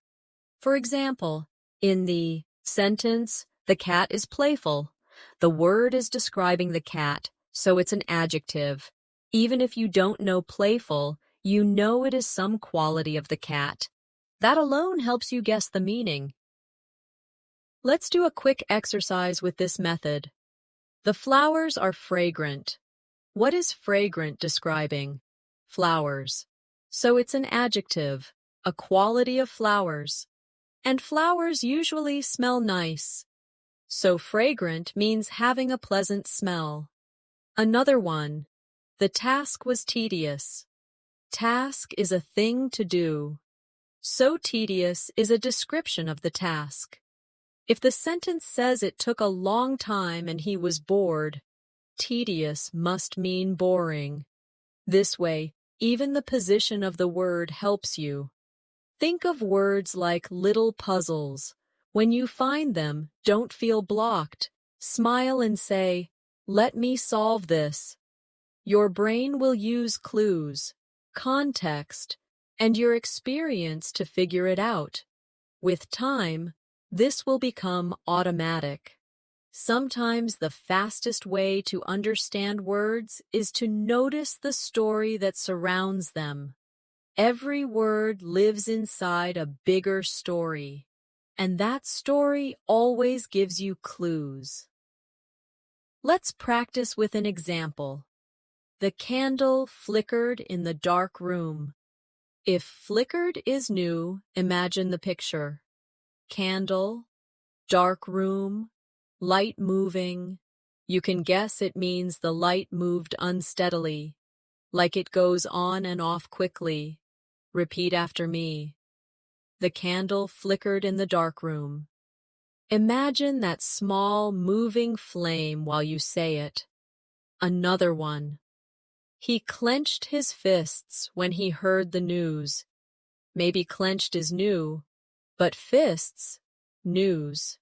For example, in the sentence, the cat is playful. The word is describing the cat, so it's an adjective. Even if you don't know playful, you know it is some quality of the cat. That alone helps you guess the meaning. Let's do a quick exercise with this method. The flowers are fragrant. What is fragrant describing? Flowers. So it's an adjective, a quality of flowers. And flowers usually smell nice. So fragrant means having a pleasant smell. Another one. The task was tedious. Task is a thing to do. So tedious is a description of the task. If the sentence says it took a long time and he was bored, tedious must mean boring. This way, even the position of the word helps you. Think of words like little puzzles. When you find them, don't feel blocked. Smile and say, "Let me solve this." Your brain will use clues, context, and your experience to figure it out. With time, this will become automatic. Sometimes the fastest way to understand words is to notice the story that surrounds them. Every word lives inside a bigger story, and that story always gives you clues. Let's practice with an example. The candle flickered in the dark room. If flickered is new, imagine the picture. Candle, dark room, light moving. You can guess it means the light moved unsteadily, like it goes on and off quickly. Repeat after me. The candle flickered in the dark room. Imagine that small, moving flame while you say it. Another one. He clenched his fists when he heard the news. Maybe clenched is new, but fists, news.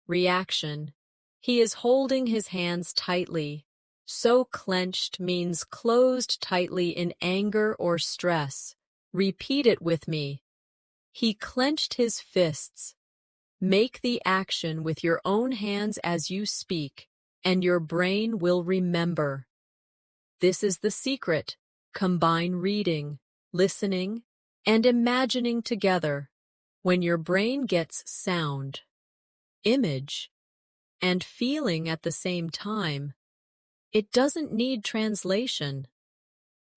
Reaction. He is holding his hands tightly. So clenched means closed tightly in anger or stress. Repeat it with me. He clenched his fists. Make the action with your own hands as you speak, and your brain will remember. This is the secret. Combine reading, listening, and imagining together. When your brain gets sound, image, and feeling at the same time, it doesn't need translation.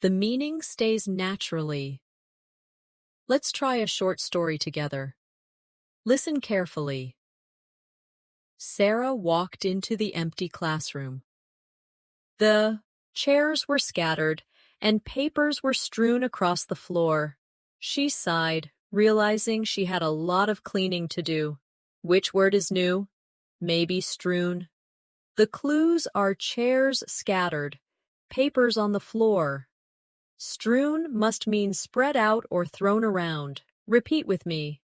The meaning stays naturally. Let's try a short story together. Listen carefully. Sarah walked into the empty classroom. The chairs were scattered, and papers were strewn across the floor. She sighed, realizing she had a lot of cleaning to do. Which word is new? Maybe strewn. The clues are chairs scattered, papers on the floor. Strewn must mean spread out or thrown around. Repeat with me.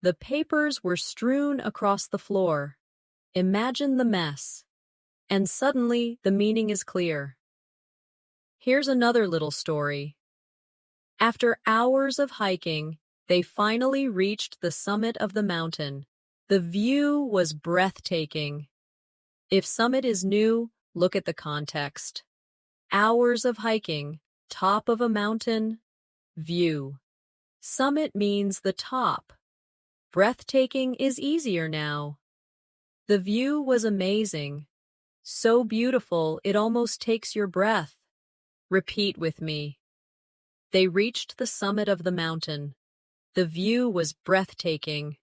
The papers were strewn across the floor. Imagine the mess. And suddenly the meaning is clear. Here's another little story. After hours of hiking, they finally reached the summit of the mountain. The view was breathtaking. If summit is new, look at the context. Hours of hiking, top of a mountain, view. Summit means the top. Breathtaking is easier now. The view was amazing. So beautiful it almost takes your breath. Repeat with me. They reached the summit of the mountain. The view was breathtaking.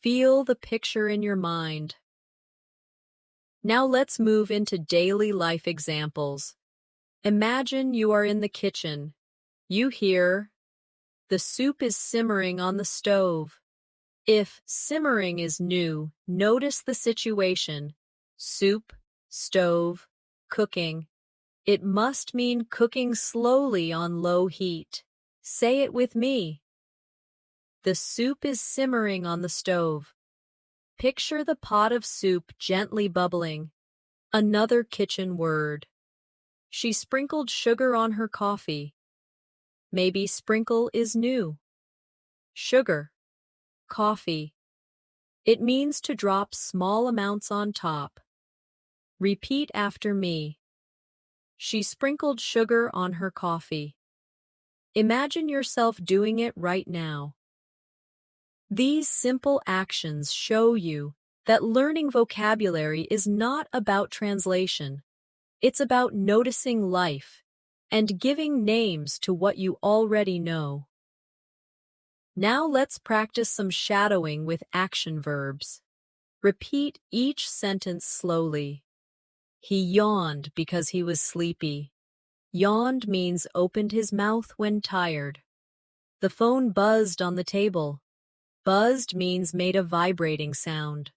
Feel the picture in your mind. Now let's move into daily life examples. Imagine you are in the kitchen. You hear, the soup is simmering on the stove. If simmering is new, notice the situation. Soup, stove, cooking. It must mean cooking slowly on low heat. Say it with me. The soup is simmering on the stove. Picture the pot of soup gently bubbling. Another kitchen word. She sprinkled sugar on her coffee. Maybe sprinkle is new. Sugar, coffee. It means to drop small amounts on top. Repeat after me. She sprinkled sugar on her coffee. Imagine yourself doing it right now. These simple actions show you that learning vocabulary is not about translation. It's about noticing life and giving names to what you already know. Now let's practice some shadowing with action verbs. Repeat each sentence slowly. He yawned because he was sleepy. Yawned means opened his mouth when tired. The phone buzzed on the table. Buzzed means made a vibrating sound.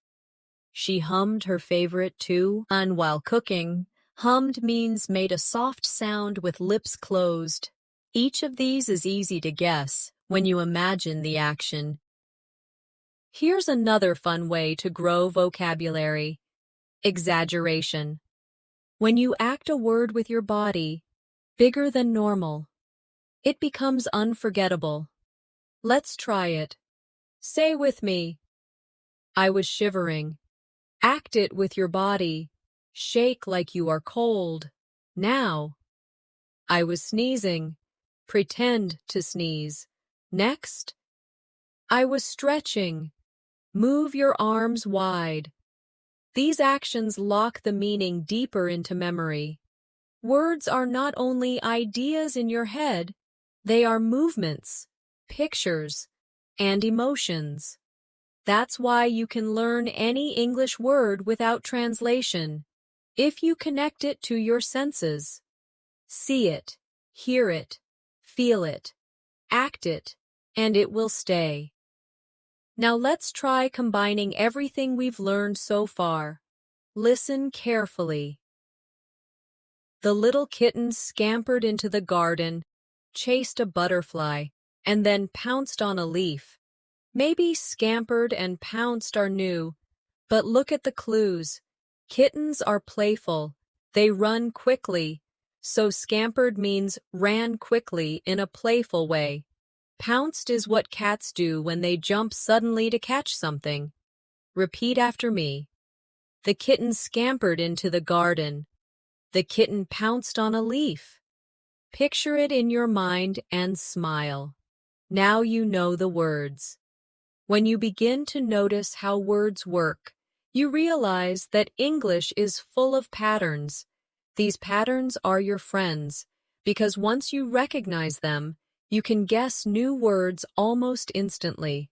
She hummed her favorite tune while cooking. Hummed means made a soft sound with lips closed. Each of these is easy to guess when you imagine the action. Here's another fun way to grow vocabulary. Exaggeration. When you act a word with your body, bigger than normal, it becomes unforgettable. Let's try it. Say with me. I was shivering. Act it with your body. Shake like you are cold. Now. I was sneezing. Pretend to sneeze. Next. I was stretching. Move your arms wide. These actions lock the meaning deeper into memory. Words are not only ideas in your head, they are movements, pictures, and emotions. That's why you can learn any English word without translation, if you connect it to your senses. See it, hear it, feel it, act it, and it will stay. Now let's try combining everything we've learned so far. Listen carefully. The little kitten scampered into the garden, chased a butterfly, and then pounced on a leaf. Maybe scampered and pounced are new, but look at the clues. Kittens are playful. They run quickly, so scampered means ran quickly in a playful way. Pounced is what cats do when they jump suddenly to catch something. Repeat after me. The kitten scampered into the garden. The kitten pounced on a leaf. Picture it in your mind and smile. Now you know the words. When you begin to notice how words work, you realize that English is full of patterns. These patterns are your friends, because once you recognize them, you can guess new words almost instantly.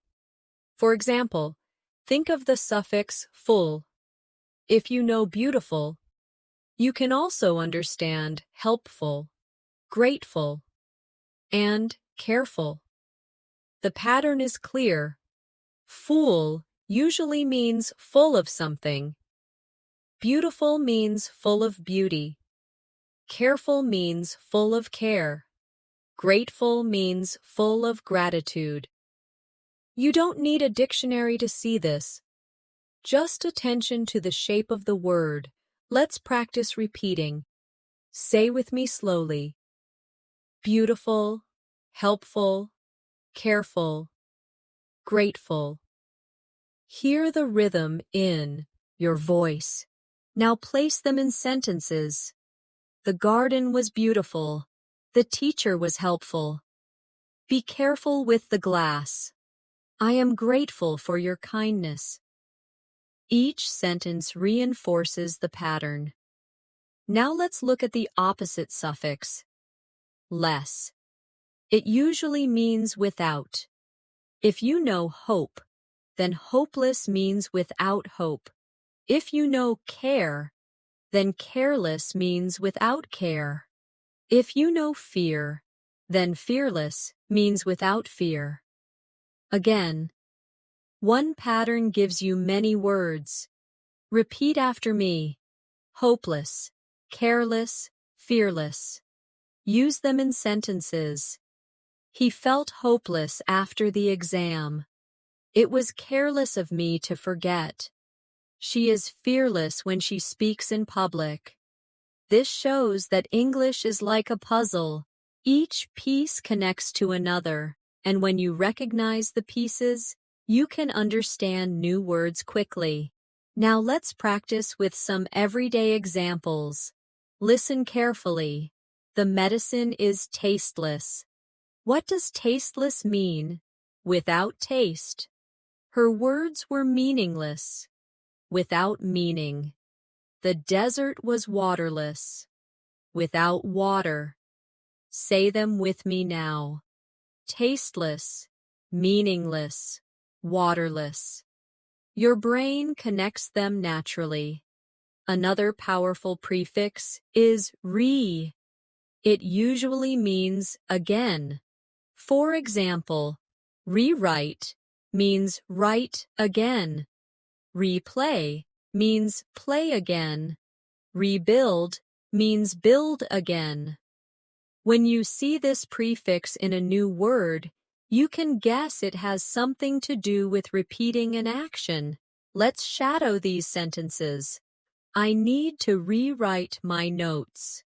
For example, think of the suffix full. If you know beautiful, you can also understand helpful, grateful, and careful. The pattern is clear. Full usually means full of something. Beautiful means full of beauty. Careful means full of care. Grateful means full of gratitude. You don't need a dictionary to see this. Just attention to the shape of the word. Let's practice repeating. Say with me slowly. Beautiful, helpful, careful, grateful. Hear the rhythm in your voice. Now place them in sentences. The garden was beautiful. The teacher was helpful. Be careful with the glass. I am grateful for your kindness. Each sentence reinforces the pattern. Now let's look at the opposite suffix, less. It usually means without. If you know hope, then hopeless means without hope. If you know care, then careless means without care. If you know fear, then fearless means without fear. Again, one pattern gives you many words. Repeat after me. Hopeless, careless, fearless. Use them in sentences. He felt hopeless after the exam. It was careless of me to forget. She is fearless when she speaks in public. This shows that English is like a puzzle. Each piece connects to another, and when you recognize the pieces, you can understand new words quickly. Now let's practice with some everyday examples. Listen carefully. The medicine is tasteless. What does tasteless mean? Without taste. Her words were meaningless. Without meaning. The desert was waterless. Without water. Say them with me now. Tasteless, meaningless, waterless. Your brain connects them naturally. Another powerful prefix is re. It usually means again. For example, rewrite means write again. Replay means play again. Rebuild means build again. When you see this prefix in a new word, you can guess it has something to do with repeating an action. Let's shadow these sentences. I need to rewrite my notes.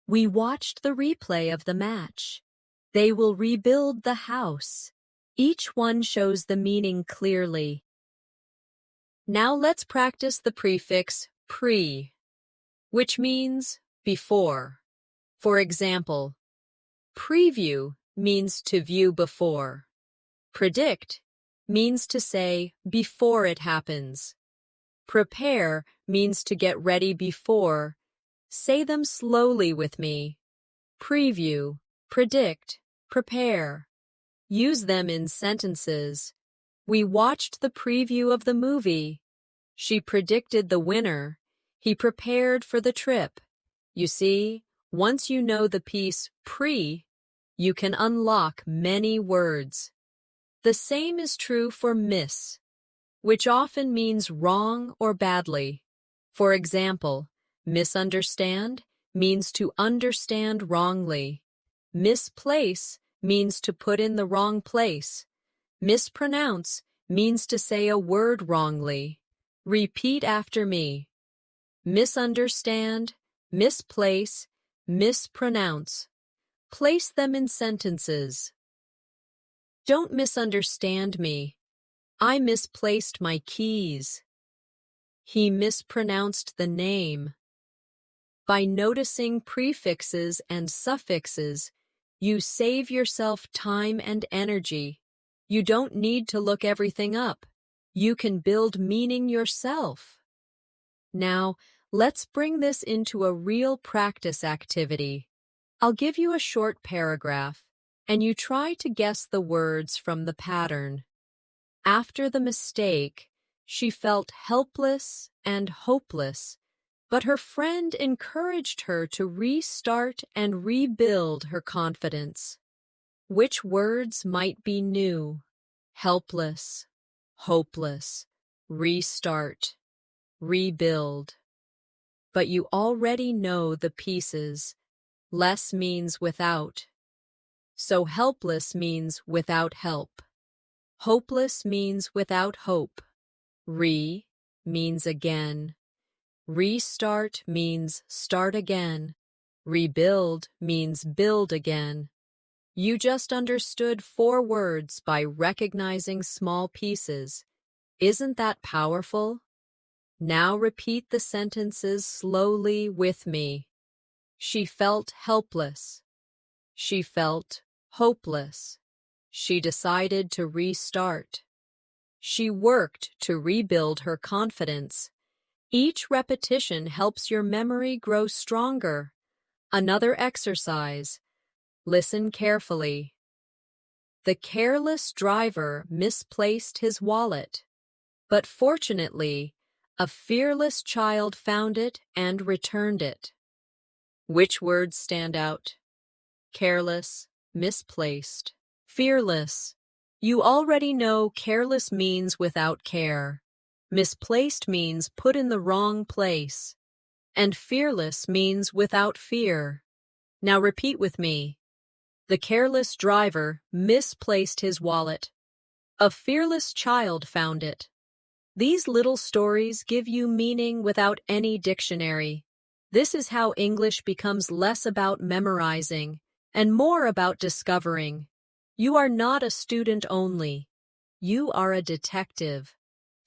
We watched the replay of the match. They will rebuild the house. Each one shows the meaning clearly. Now let's practice the prefix pre, which means before. For example, preview means to view before. Predict means to say before it happens. Prepare means to get ready before. Say them slowly with me. Preview, predict, prepare. Use them in sentences. We watched the preview of the movie. She predicted the winner. He prepared for the trip. You see, once you know the piece pre, you can unlock many words. The same is true for miss, which often means wrong or badly. For example, misunderstand means to understand wrongly. Misplace means to put in the wrong place. Mispronounce means to say a word wrongly. Repeat after me. Misunderstand, misplace, mispronounce. Place them in sentences. Don't misunderstand me. I misplaced my keys. He mispronounced the name. By noticing prefixes and suffixes, you save yourself time and energy. You don't need to look everything up. You can build meaning yourself. Now, let's bring this into a real practice activity. I'll give you a short paragraph, and you try to guess the words from the pattern. After the mistake, she felt helpless and hopeless, but her friend encouraged her to restart and rebuild her confidence. Which words might be new? Helpless, hopeless, restart, rebuild. But you already know the pieces. Less means without. So helpless means without help. Hopeless means without hope. Re means again. Restart means start again. Rebuild means build again. You just understood 4 words by recognizing small pieces. Isn't that powerful? Now repeat the sentences slowly with me. She felt helpless. She felt hopeless. She decided to restart. She worked to rebuild her confidence. Each repetition helps your memory grow stronger. Another exercise. Listen carefully. The careless driver misplaced his wallet, but fortunately, a fearless child found it and returned it. Which words stand out? Careless, misplaced, fearless. You already know careless means without care. Misplaced means put in the wrong place. And fearless means without fear. Now repeat with me. The careless driver misplaced his wallet. A fearless child found it. These little stories give you meaning without any dictionary. This is how English becomes less about memorizing and more about discovering. You are not a student only. You are a detective,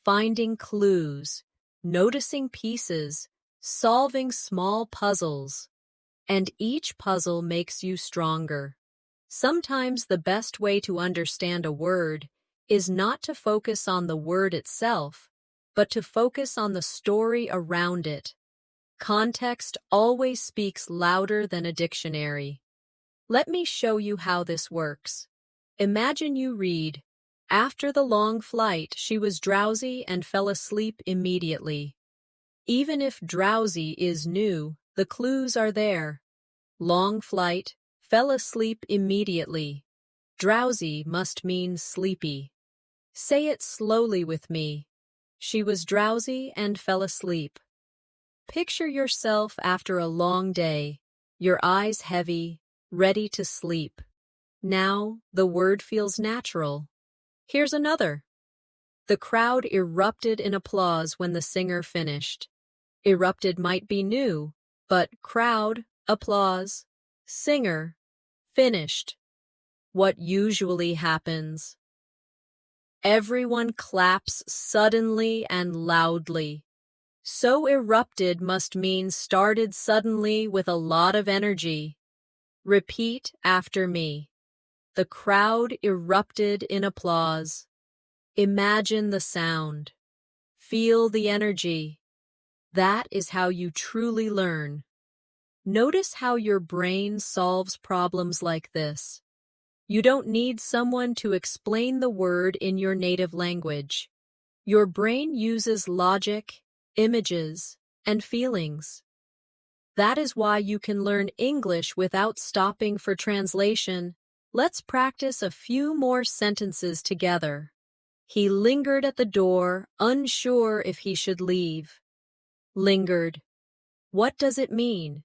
finding clues, noticing pieces, solving small puzzles. And each puzzle makes you stronger. Sometimes the best way to understand a word is not to focus on the word itself, but to focus on the story around it. Context always speaks louder than a dictionary. Let me show you how this works. Imagine you read, "After the long flight, she was drowsy and fell asleep immediately." Even if drowsy is new, the clues are there. Long flight, fell asleep immediately. Drowsy must mean sleepy. Say it slowly with me. She was drowsy and fell asleep. Picture yourself after a long day, your eyes heavy, ready to sleep. Now, the word feels natural. Here's another. The crowd erupted in applause when the singer finished. Erupted might be new, but crowd, applause, singer, finished. What usually happens? Everyone claps suddenly and loudly. So erupted must mean started suddenly with a lot of energy. Repeat after me. The crowd erupted in applause. Imagine the sound. Feel the energy. That is how you truly learn. Notice how your brain solves problems like this. You don't need someone to explain the word in your native language. Your brain uses logic, images, and feelings. That is why you can learn English without stopping for translation. Let's practice a few more sentences together. He lingered at the door, unsure if he should leave. Lingered. What does it mean?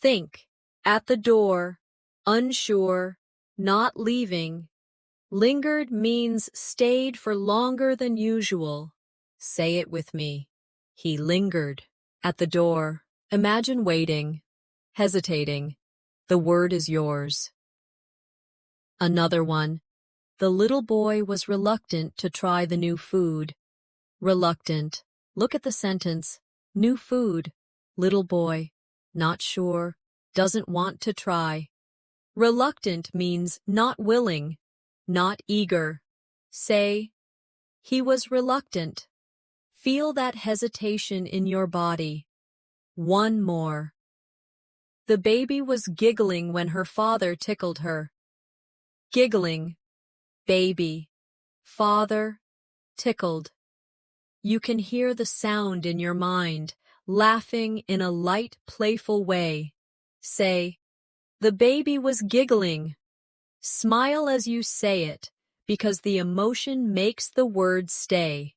Think. At the door, unsure, not leaving. Lingered means stayed for longer than usual. Say it with me. He lingered. At the door. Imagine waiting, hesitating. The word is yours. Another one. The little boy was reluctant to try the new food. Reluctant. Look at the sentence. New food. Little boy. Not sure. Doesn't want to try. Reluctant means not willing, not eager. Say, he was reluctant. Feel that hesitation in your body. One more. The baby was giggling when her father tickled her. Giggling. Baby. Father. Tickled. You can hear the sound in your mind, laughing in a light, playful way. Say, the baby was giggling. Smile as you say it, because the emotion makes the word stay.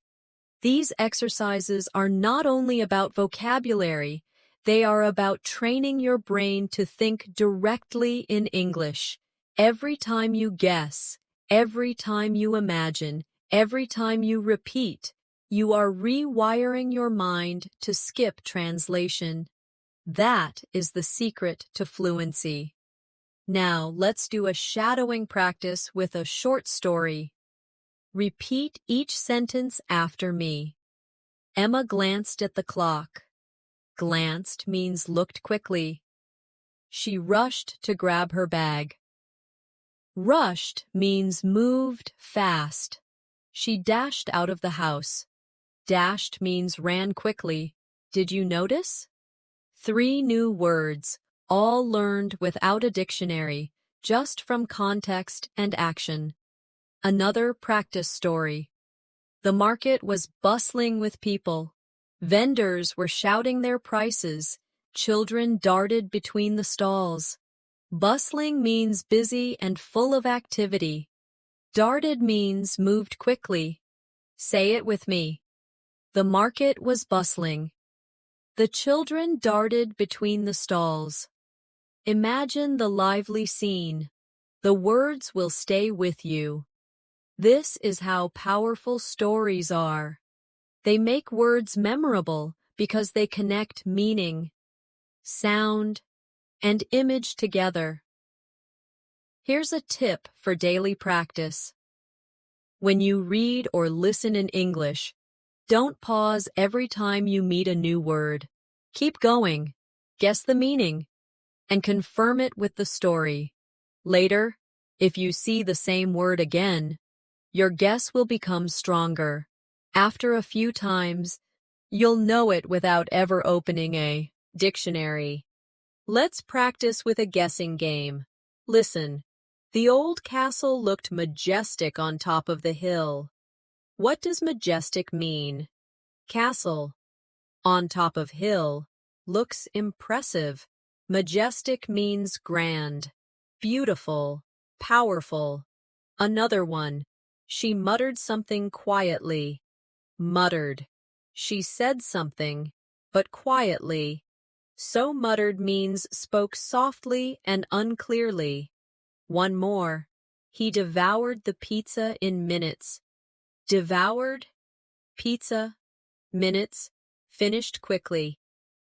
These exercises are not only about vocabulary, they are about training your brain to think directly in English. Every time you guess, every time you imagine, every time you repeat, you are rewiring your mind to skip translation. That is the secret to fluency. Now, let's do a shadowing practice with a short story. Repeat each sentence after me. Emma glanced at the clock. Glanced means looked quickly. She rushed to grab her bag. Rushed means moved fast. She dashed out of the house. Dashed means ran quickly. Did you notice? 3 new words, all learned without a dictionary, just from context and action. Another practice story. The market was bustling with people. Vendors were shouting their prices. Children darted between the stalls. Bustling means busy and full of activity. Darted means moved quickly. Say it with me. The market was bustling. The children darted between the stalls. Imagine the lively scene. The words will stay with you. This is how powerful stories are. They make words memorable because they connect meaning, sound, and image together. Here's a tip for daily practice. When you read or listen in English, don't pause every time you meet a new word. Keep going, guess the meaning, and confirm it with the story. Later, if you see the same word again, your guess will become stronger. After a few times, you'll know it without ever opening a dictionary. Let's practice with a guessing game. Listen. The old castle looked majestic on top of the hill. What does majestic mean? Castle. On top of hill. Looks impressive. Majestic means grand, beautiful, powerful. Another one. She muttered something quietly. Muttered. She said something, but quietly. So muttered means spoke softly and unclearly. One more. He devoured the pizza in minutes. Devoured, pizza, minutes, finished quickly.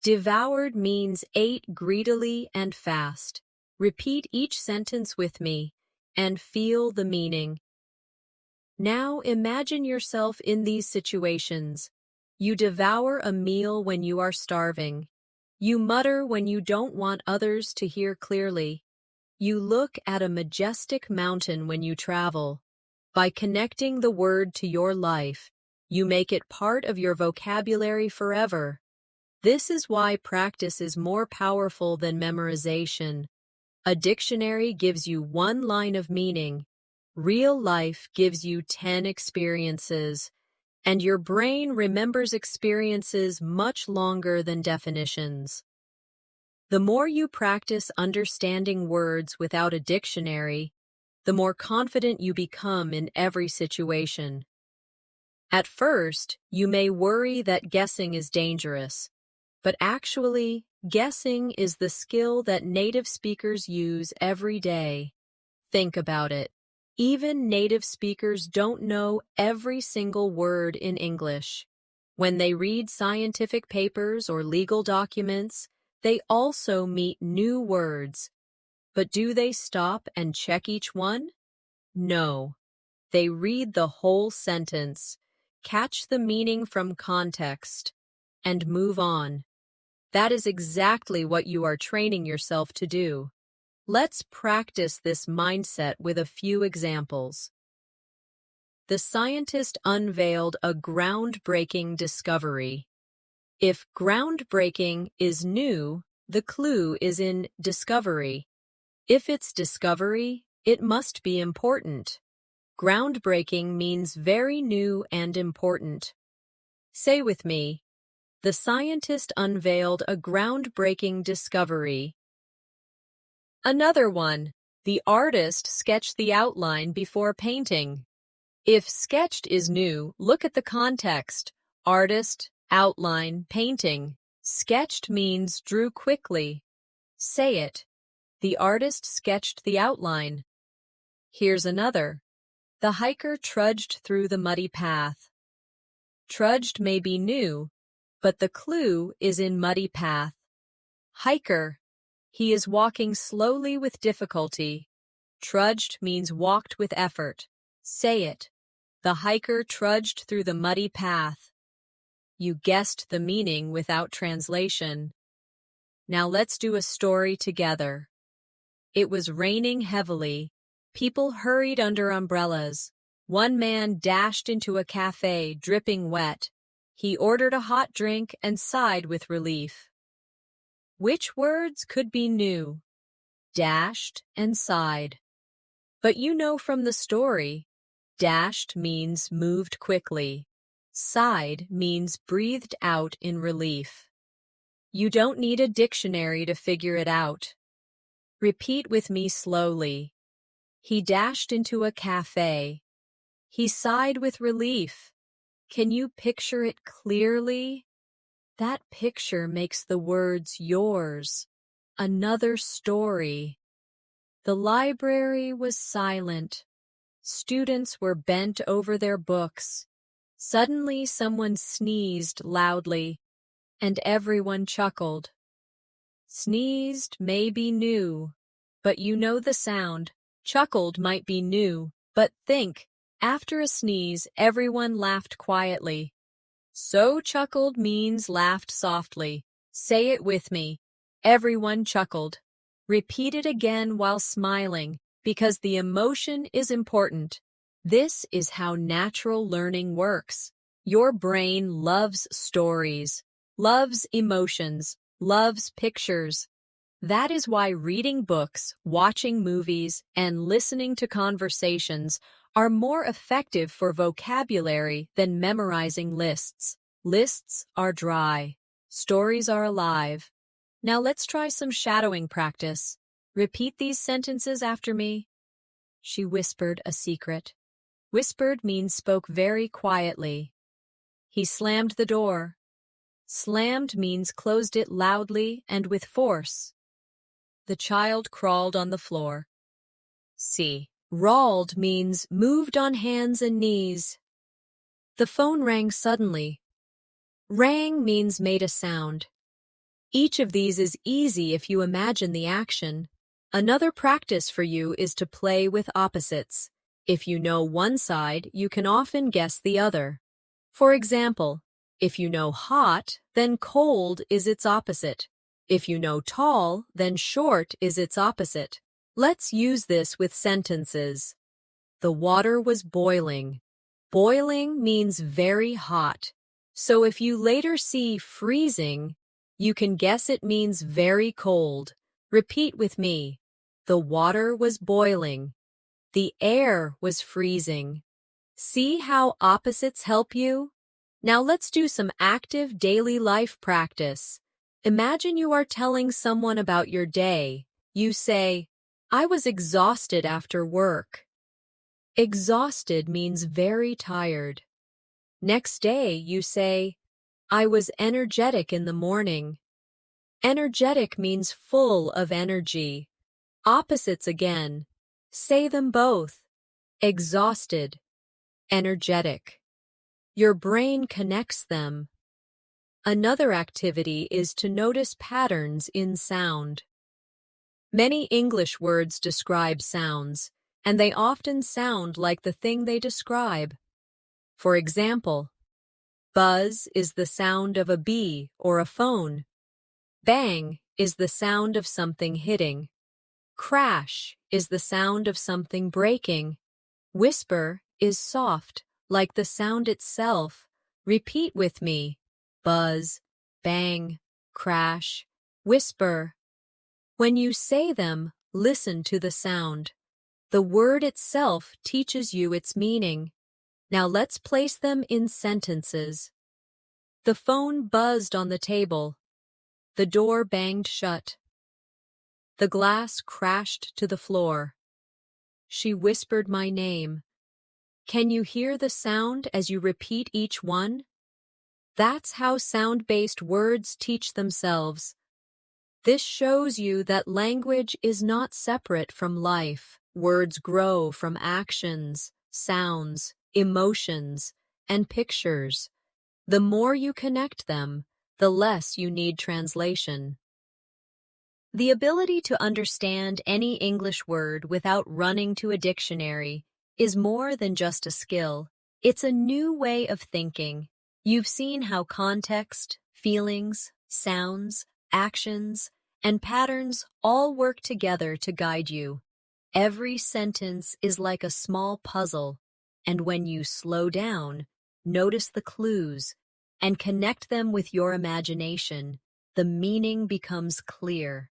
Devoured means ate greedily and fast. Repeat each sentence with me and feel the meaning. Now imagine yourself in these situations. You devour a meal when you are starving. You mutter when you don't want others to hear clearly. You look at a majestic mountain when you travel. By connecting the word to your life, You make it part of your vocabulary forever. This is why practice is more powerful than memorization. A dictionary gives you one line of meaning. Real life gives you 10 experiences, and your brain remembers experiences much longer than definitions. The more you practice understanding words without a dictionary, the more confident you become in every situation. At first, you may worry that guessing is dangerous, but actually, guessing is the skill that native speakers use every day. Think about it. Even native speakers don't know every single word in English. When they read scientific papers or legal documents, they also meet new words. But do they stop and check each one? No. They read the whole sentence, catch the meaning from context, and move on. That is exactly what you are training yourself to do. Let's practice this mindset with a few examples. The scientist unveiled a groundbreaking discovery. If groundbreaking is new, the clue is in discovery. If it's discovery, it must be important. Groundbreaking means very new and important. Say with me, the scientist unveiled a groundbreaking discovery. Another one, the artist sketched the outline before painting. If sketched is new, look at the context. Artist, outline, painting. Sketched means drew quickly. Say it. The artist sketched the outline. Here's another. The hiker trudged through the muddy path. Trudged may be new, but the clue is in muddy path. Hiker. He is walking slowly with difficulty. Trudged means walked with effort. Say it. The hiker trudged through the muddy path. You guessed the meaning without translation. Now let's do a story together. It was raining heavily. People hurried under umbrellas. One man dashed into a cafe, dripping wet. He ordered a hot drink and sighed with relief. Which words could be new? Dashed and sighed. But you know from the story, dashed means moved quickly. Sighed means breathed out in relief. You don't need a dictionary to figure it out. Repeat with me slowly. He dashed into a cafe. He sighed with relief. Can you picture it clearly? That picture makes the words yours. Another story. The library was silent. Students were bent over their books. Suddenly someone sneezed loudly, and everyone chuckled. Sneezed may be new, but you know the sound. Chuckled might be new, but think, after a sneeze, everyone laughed quietly. So chuckled means laughed softly. Say it with me. Everyone chuckled. Repeat it again while smiling, because the emotion is important. This is how natural learning works. Your brain loves stories, loves emotions, loves pictures. That is why reading books, watching movies, and listening to conversations are more effective for vocabulary than memorizing lists. Lists are dry. Stories are alive. Now let's try some shadowing practice. Repeat these sentences after me. She whispered a secret. Whispered means spoke very quietly. He slammed the door. Slammed means closed it loudly and with force. The child crawled on the floor. See. Rawled means moved on hands and knees. The phone rang suddenly. Rang means made a sound. Each of these is easy if you imagine the action. Another practice for you is to play with opposites. If you know one side, you can often guess the other. For example, if you know hot, then cold is its opposite. If you know tall, then short is its opposite. Let's use this with sentences. The water was boiling. Boiling means very hot, so if you later see freezing, you can guess it means very cold. Repeat with me. The water was boiling. The air was freezing. See how opposites help you? Now let's do some active daily life practice. Imagine you are telling someone about your day. You say, "I was exhausted after work." Exhausted means very tired. Next day, you say, "I was energetic in the morning." Energetic means full of energy. Opposites again. Say them both. Exhausted, energetic. Your brain connects them. Another activity is to notice patterns in sound. Many English words describe sounds, and they often sound like the thing they describe. For example, buzz is the sound of a bee or a phone. Bang is the sound of something hitting. Crash is the sound of something breaking. Whisper is soft, like the sound itself. Repeat with me. Buzz, bang, crash, whisper. When you say them, listen to the sound. The word itself teaches you its meaning. Now let's place them in sentences. The phone buzzed on the table. The door banged shut. The glass crashed to the floor. She whispered my name. Can you hear the sound as you repeat each one? That's how sound-based words teach themselves. This shows you that language is not separate from life. Words grow from actions, sounds, emotions, and pictures. The more you connect them, the less you need translation. The ability to understand any English word without running to a dictionary is more than just a skill. It's a new way of thinking. You've seen how context, feelings, sounds, actions, and patterns all work together to guide you. Every sentence is like a small puzzle, and when you slow down, notice the clues, and connect them with your imagination, the meaning becomes clear.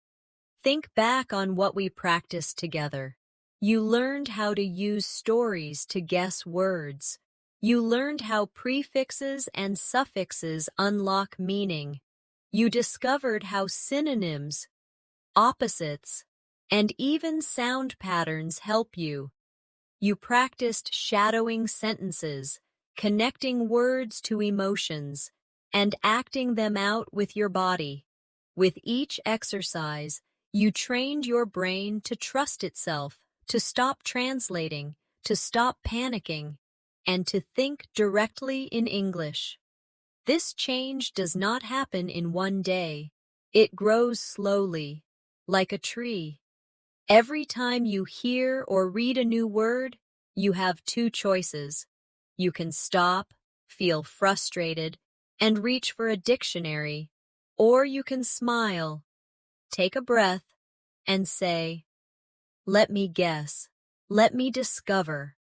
Think back on what we practiced together. You learned how to use stories to guess words. You learned how prefixes and suffixes unlock meaning. You discovered how synonyms, opposites, and even sound patterns help you. You practiced shadowing sentences, connecting words to emotions, and acting them out with your body. With each exercise, you trained your brain to trust itself, to stop translating, to stop panicking, and to think directly in English. This change does not happen in one day. It grows slowly, like a tree. Every time you hear or read a new word, you have two choices. You can stop, feel frustrated, and reach for a dictionary, or you can smile, take a breath, and say, "Let me guess, let me discover."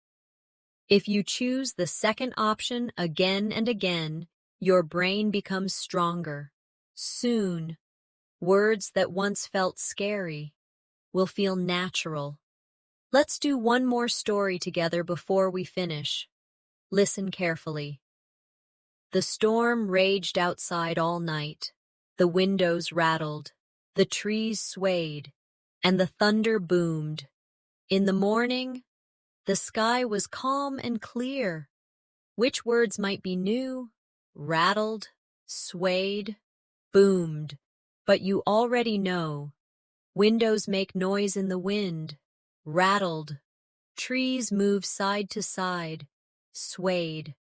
If you choose the second option again and again, your brain becomes stronger. Soon, words that once felt scary will feel natural. Let's do one more story together before we finish. Listen carefully. The storm raged outside all night. The windows rattled, the trees swayed, and the thunder boomed. In the morning, the sky was calm and clear. Which words might be new? Rattled, swayed, boomed. But you already know. Windows make noise in the wind. Rattled. Trees move side to side. Swayed.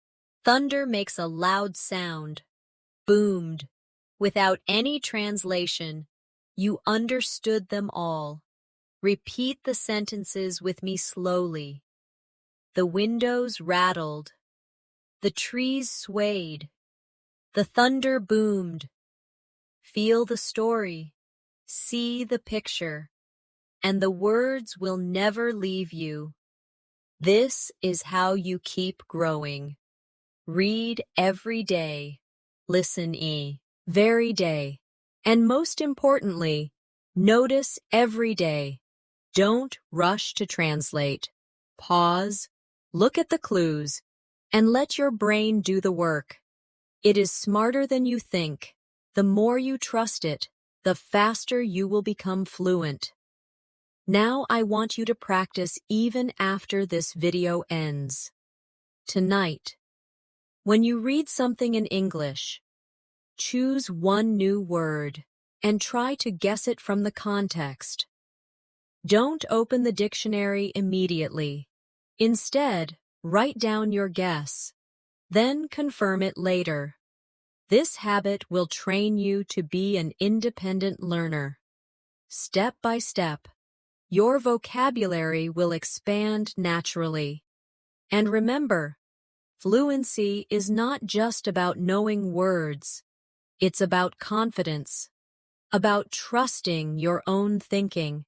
Thunder makes a loud sound. Boomed. Without any translation, you understood them all. Repeat the sentences with me slowly. The windows rattled. The trees swayed. The thunder boomed. Feel the story. See the picture. And the words will never leave you. This is how you keep growing. Read every day. Listen very day. And most importantly, notice every day. Don't rush to translate. Pause, look at the clues, and let your brain do the work. It is smarter than you think. The more you trust it, the faster you will become fluent. Now I want you to practice even after this video ends. Tonight, when you read something in English, choose one new word and try to guess it from the context. Don't open the dictionary immediately. Instead, write down your guess. Then confirm it later. This habit will train you to be an independent learner. Step by step, your vocabulary will expand naturally. And remember, fluency is not just about knowing words. It's about confidence, about trusting your own thinking.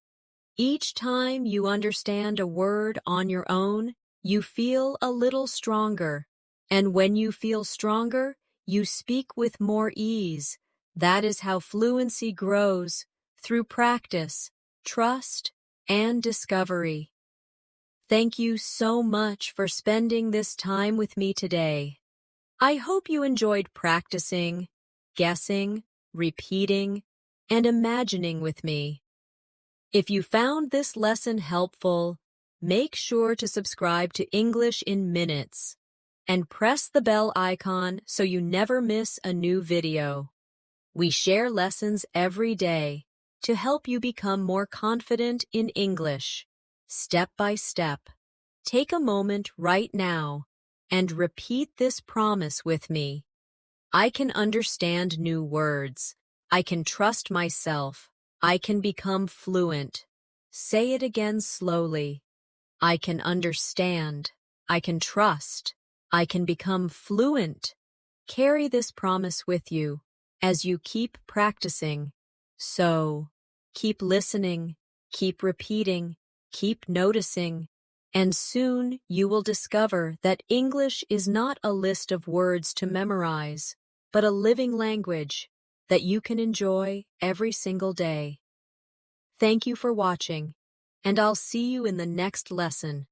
Each time you understand a word on your own, you feel a little stronger. And when you feel stronger, you speak with more ease. That is how fluency grows, through practice, trust, and discovery. Thank you so much for spending this time with me today. I hope you enjoyed practicing, guessing, repeating, and imagining with me. If you found this lesson helpful, make sure to subscribe to English in Minutes and press the bell icon so you never miss a new video. We share lessons every day to help you become more confident in English, step by step. Take a moment right now and repeat this promise with me. I can understand new words. I can trust myself. I can become fluent. Say it again slowly. I can understand. I can trust. I can become fluent. Carry this promise with you as you keep practicing. So, keep listening, keep repeating, keep noticing, and soon you will discover that English is not a list of words to memorize, but a living language that you can enjoy every single day. Thank you for watching, and I'll see you in the next lesson.